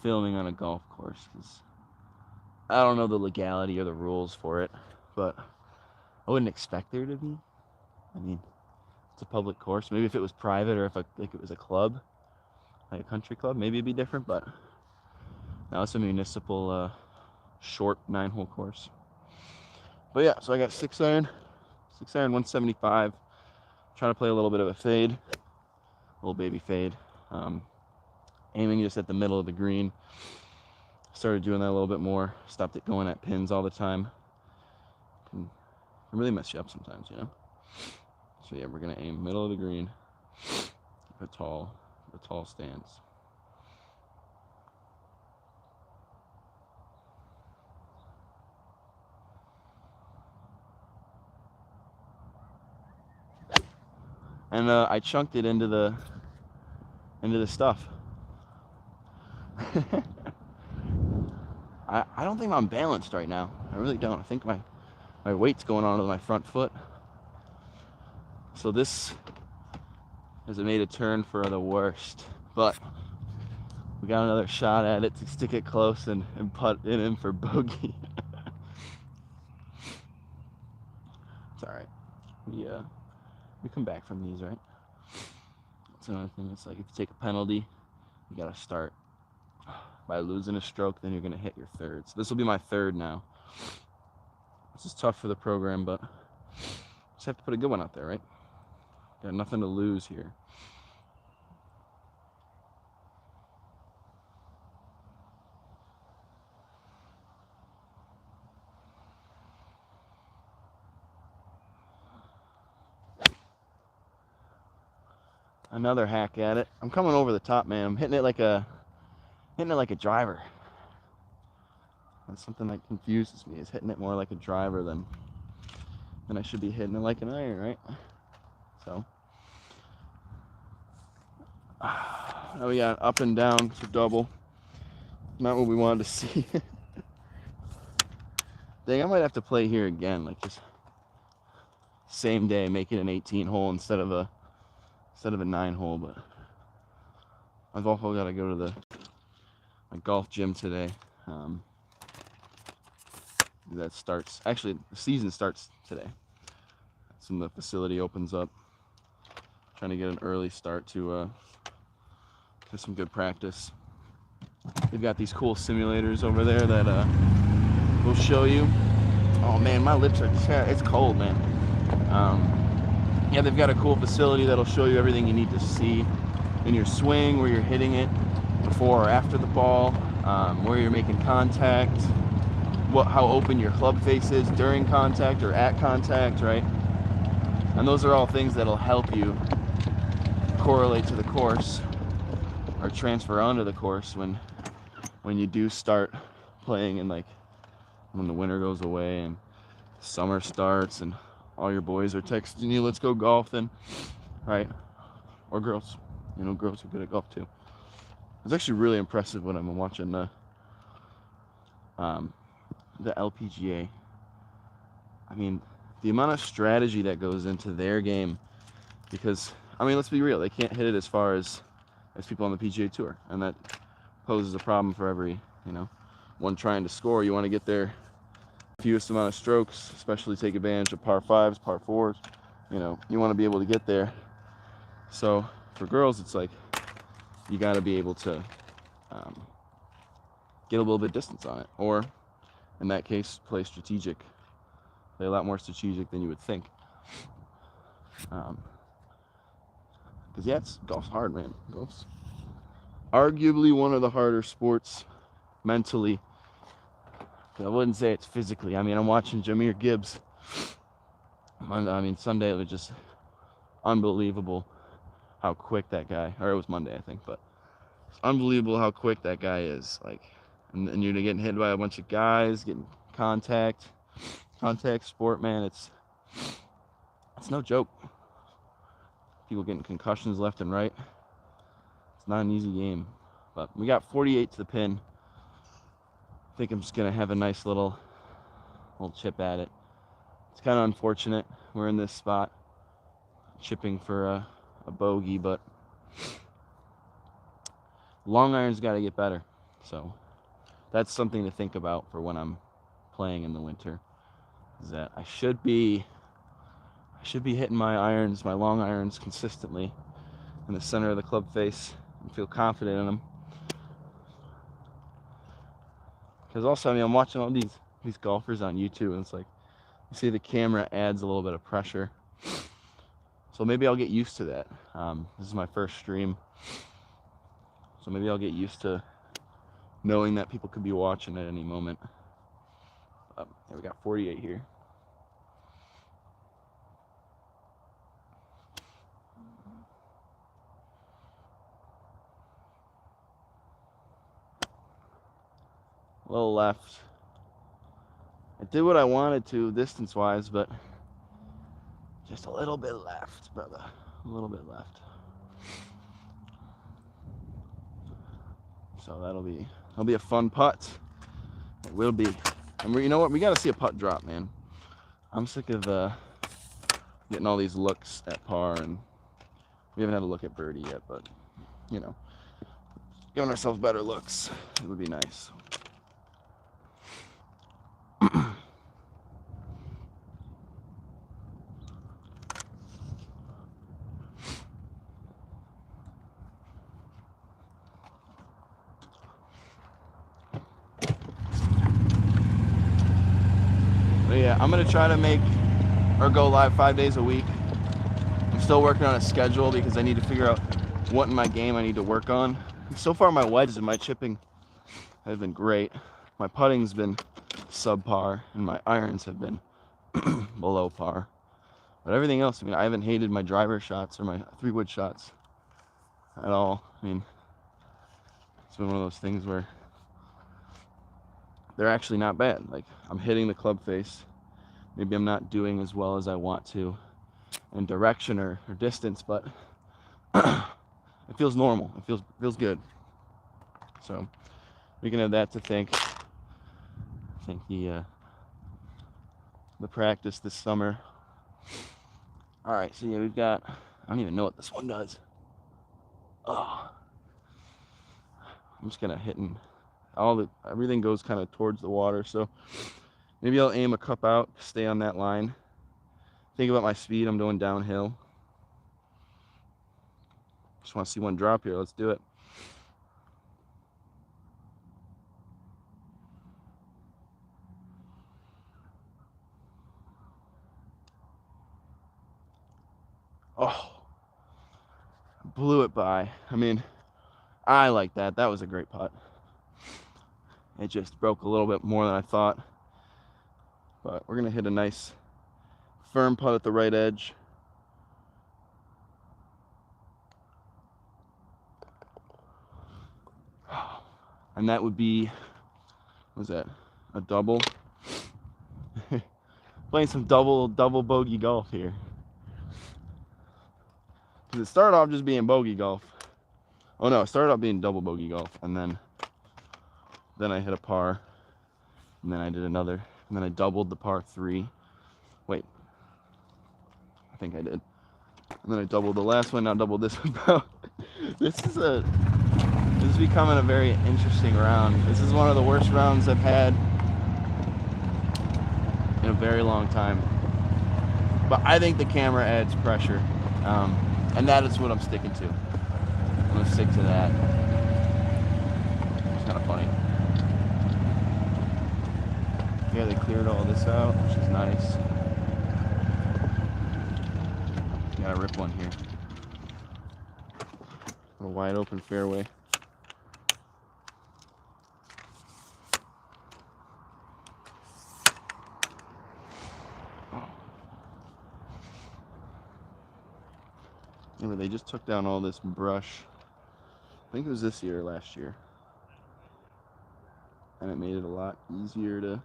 filming on a golf course, 'cause I don't know the legality or the rules for it, but I wouldn't expect there to be. I mean, it's a public course. Maybe if it was private, or if like it was a club, like a country club, maybe it'd be different. But now it's a municipal short 9-hole course. But yeah, so I got 6-iron 175. Trying to play a little bit of a fade, a little baby fade. Aiming just at the middle of the green. Started doing that a little bit more. Stopped it going at pins all the time. Can really mess you up sometimes, you know. So yeah, we're gonna aim middle of the green. Keep a tall stance. And I chunked it into the stuff. I don't think I'm balanced right now. I really don't. I think my weight's going onto my front foot. So this has made a turn for the worst. But we got another shot at it to stick it close and putt it in for bogey. It's alright. We come back from these, right? That's another thing. It's like if you take a penalty, you gotta start by losing a stroke, then you're gonna hit your third. So this will be my third now. This is tough for the program, but just have to put a good one out there, right? Got nothing to lose here. Another hack at it. I'm coming over the top, man. I'm hitting it like a driver. That's something that confuses me, is hitting it more like a driver than I should be hitting it like an iron, right? So now we got up and down to double. Not what we wanted to see. Dang, I might have to play here again, like just same day, make it an 18-hole instead of a 9-hole. But I've also got to go to my golf gym today. That starts, actually the season starts today. That's when the facility opens up. Trying to get an early start to some good practice. They've got these cool simulators over there that will show you. Oh man, my lips are, it's cold, man. Yeah, they've got a cool facility that'll show you everything you need to see in your swing, where you're hitting it before or after the ball, where you're making contact, how open your club face is during contact or at contact, right? And those are all things that'll help you correlate to the course or transfer onto the course when you do start playing, and like when the winter goes away and summer starts and all your boys are texting you, let's go golfing, right? Or girls, you know, girls are good at golf too. It's actually really impressive when I'm watching the LPGA. I mean, the amount of strategy that goes into their game, because I mean, let's be real, they can't hit it as far as people on the PGA Tour, and that poses a problem for every, you know, one trying to score. You want to get their fewest amount of strokes, especially take advantage of par 5s, par 4s. You know, you want to be able to get there. So for girls, it's like you got to be able to get a little bit of distance on it, or in that case, play strategic. Play a lot more strategic than you would think. Because yeah, golf's hard, man. Golf's arguably one of the harder sports mentally. I wouldn't say it's physically. I mean, I'm watching Jahmyr Gibbs. I mean, Sunday it was just unbelievable how quick that guy, or it was Monday, I think, but it's unbelievable how quick that guy is. Like, and you're getting hit by a bunch of guys, getting contact. contact sport, man. It's no joke. People getting concussions left and right. It's not an easy game. But we got 48 to the pin. I think I'm just gonna have a nice little chip at it. It's kind of unfortunate we're in this spot, chipping for a bogey, but long iron's got to get better. So that's something to think about for when I'm playing in the winter. Is that I should be hitting my irons, my long irons, consistently in the center of the club face and feel confident in them. Because also, I mean, I'm watching all these golfers on YouTube, and it's like, you see the camera adds a little bit of pressure. So maybe I'll get used to that. This is my first stream, so maybe I'll get used to knowing that people could be watching at any moment. Yeah, we got 48 here. A little left. I did what I wanted to distance-wise, but just a little bit left, brother. A little bit left. So that'll be a fun putt. It will be. And you know what? We got to see a putt drop, man. I'm sick of getting all these looks at par, and we haven't had a look at birdie yet, but you know, giving ourselves better looks, it would be nice. But yeah, I'm gonna try to make or go live 5 days a week. I'm still working on a schedule because I need to figure out what in my game I need to work on. So far, my wedges and my chipping have been great. My putting's been subpar, and my irons have been below par. But everything else, I mean, I haven't hated my driver shots or my 3-wood shots at all. I mean, it's been one of those things where they're actually not bad. Like, I'm hitting the club face. Maybe I'm not doing as well as I want to in direction or distance, but it feels normal. It feels good. So we can have that to thank. I think the practice this summer. All right, so yeah, we've got. I don't even know what this one does. Oh, I'm just gonna hit and everything goes kind of towards the water. So maybe I'll aim a cup out, stay on that line. Think about my speed. I'm going downhill. Just want to see one drop here. Let's do it. Oh, blew it by. I mean, I like that. That was a great putt. It just broke a little bit more than I thought. But we're going to hit a nice firm putt at the right edge. And that would be, what was that? A double? Playing some double bogey golf here. Because it started off just being bogey golf. Oh no, it started off being double bogey golf, and then I hit a par, and then I did another, and then I doubled the par 3. Wait, I think I did. And then I doubled the last one, now doubled this one, bro. This is becoming a very interesting round. This is one of the worst rounds I've had in a very long time. But I think the camera adds pressure, and that is what I'm sticking to. I'm gonna stick to that. It's kind of funny. Yeah, they cleared all this out, which is nice. Gotta rip one here. A wide open fairway. Remember, they just took down all this brush. I think it was this year or last year. And it made it a lot easier to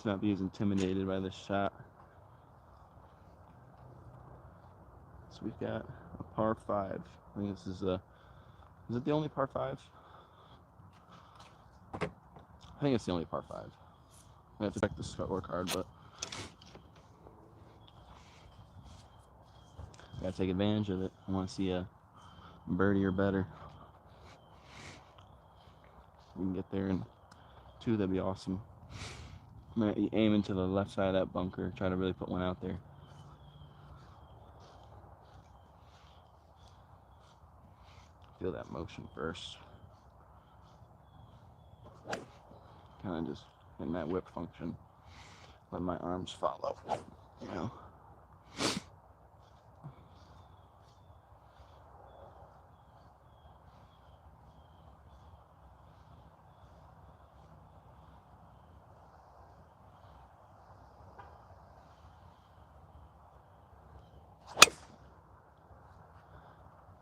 to not be as intimidated by this shot. So we've got a par 5. I think this is it the only par 5? I think it's the only par 5. I have to check the scorecard, but gotta take advantage of it. I want to see a birdie or better. We can get there in 2, that'd be awesome. I'm gonna aim into the left side of that bunker, try to really put one out there. Feel that motion first. Kind of just in that whip function. Let my arms follow, you know.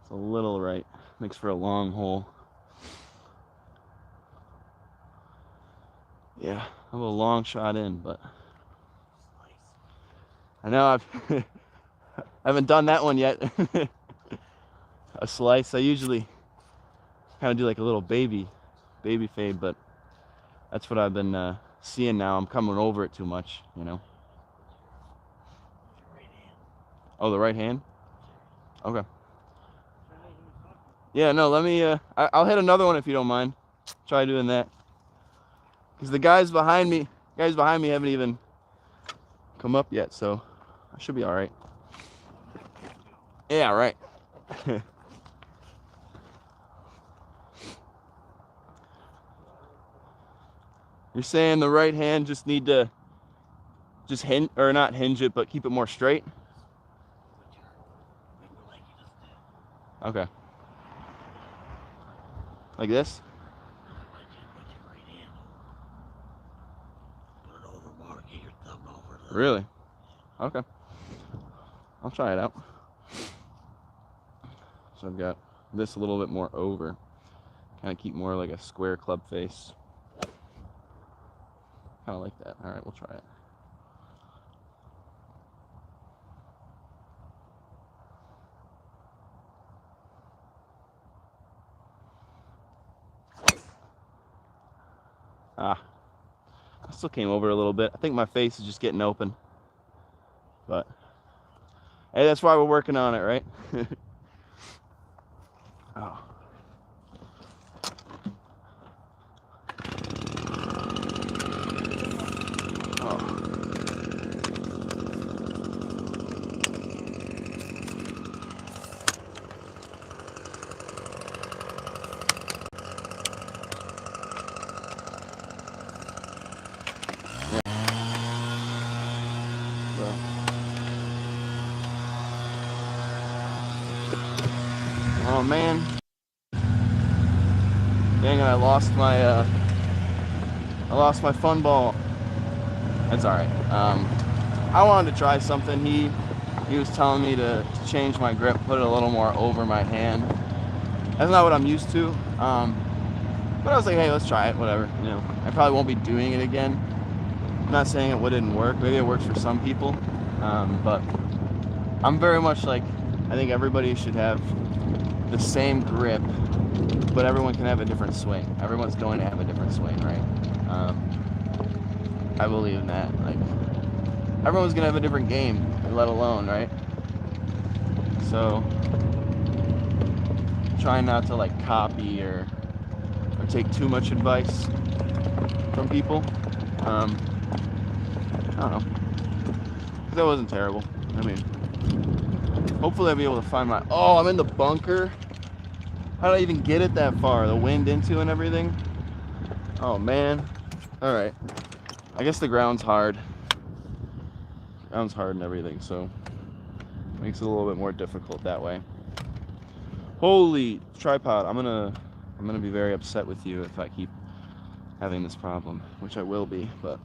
It's a little right. Makes for a long hole. Yeah, I have a long shot in, but I know I haven't done that one yet. A slice. I usually kind of do like a little baby fade, but that's what I've been seeing now. I'm coming over it too much, you know. Oh, the right hand? Okay. Yeah, no, let me, I'll hit another one if you don't mind. Try doing that. Because the guys behind me haven't even come up yet, so I should be all right. Yeah, right. You're saying the right hand just need to just hinge, or not hinge it, but keep it more straight? Okay. Like this? Really? Okay. I'll try it out. So I've got this a little bit more over. Kind of keep more like a square club face. Kind of like that. All right, we'll try it. I still came over a little bit. I think my face is just getting open. But, hey, that's why we're working on it, right? Oh. Oh man, dang it! I lost my fun ball. That's all right. I wanted to try something. He was telling me to change my grip, put it a little more over my hand. That's not what I'm used to. But I was like, hey, let's try it. Whatever. You know, I probably won't be doing it again. I'm not saying it wouldn't work. Maybe it works for some people. But I'm very much like, I think everybody should have the same grip, but everyone can have a different swing. Everyone's going to have a different swing, right? I believe in that. Like, everyone's gonna have a different game, let alone, right? So, try not to like copy or take too much advice from people. I don't know. That wasn't terrible. I mean, hopefully I'll be able to find my... Oh, I'm in the bunker. How did I even get it that far? The wind into and everything? Oh, man. All right. I guess the ground's hard. Ground's hard and everything, so makes it a little bit more difficult that way. Holy tripod. I'm gonna be very upset with you if I keep having this problem, which I will be, but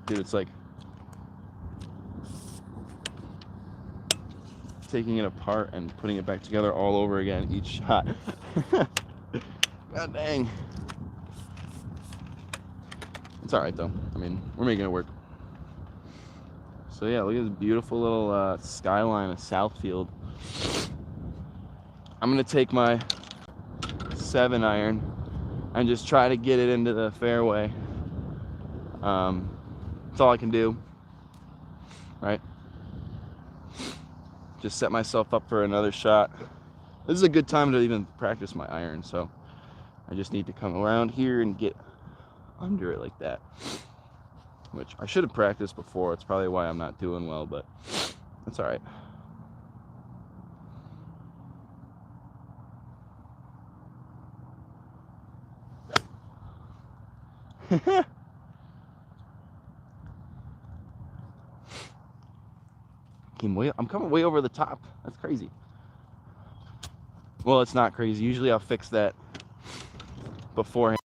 dude, it's like taking it apart and putting it back together all over again each shot. God dang. It's all right though. I mean, we're making it work. So yeah, look at this beautiful little skyline of Southfield. I'm gonna take my 7-iron and just try to get it into the fairway. That's all I can do, right? Just set myself up for another shot. This is a good time to even practice my iron, so I just need to come around here and get under it like that, which I should have practiced before. It's probably why I'm not doing well, but that's all right. I'm coming way over the top. That's crazy. Well, it's not crazy. Usually I'll fix that beforehand.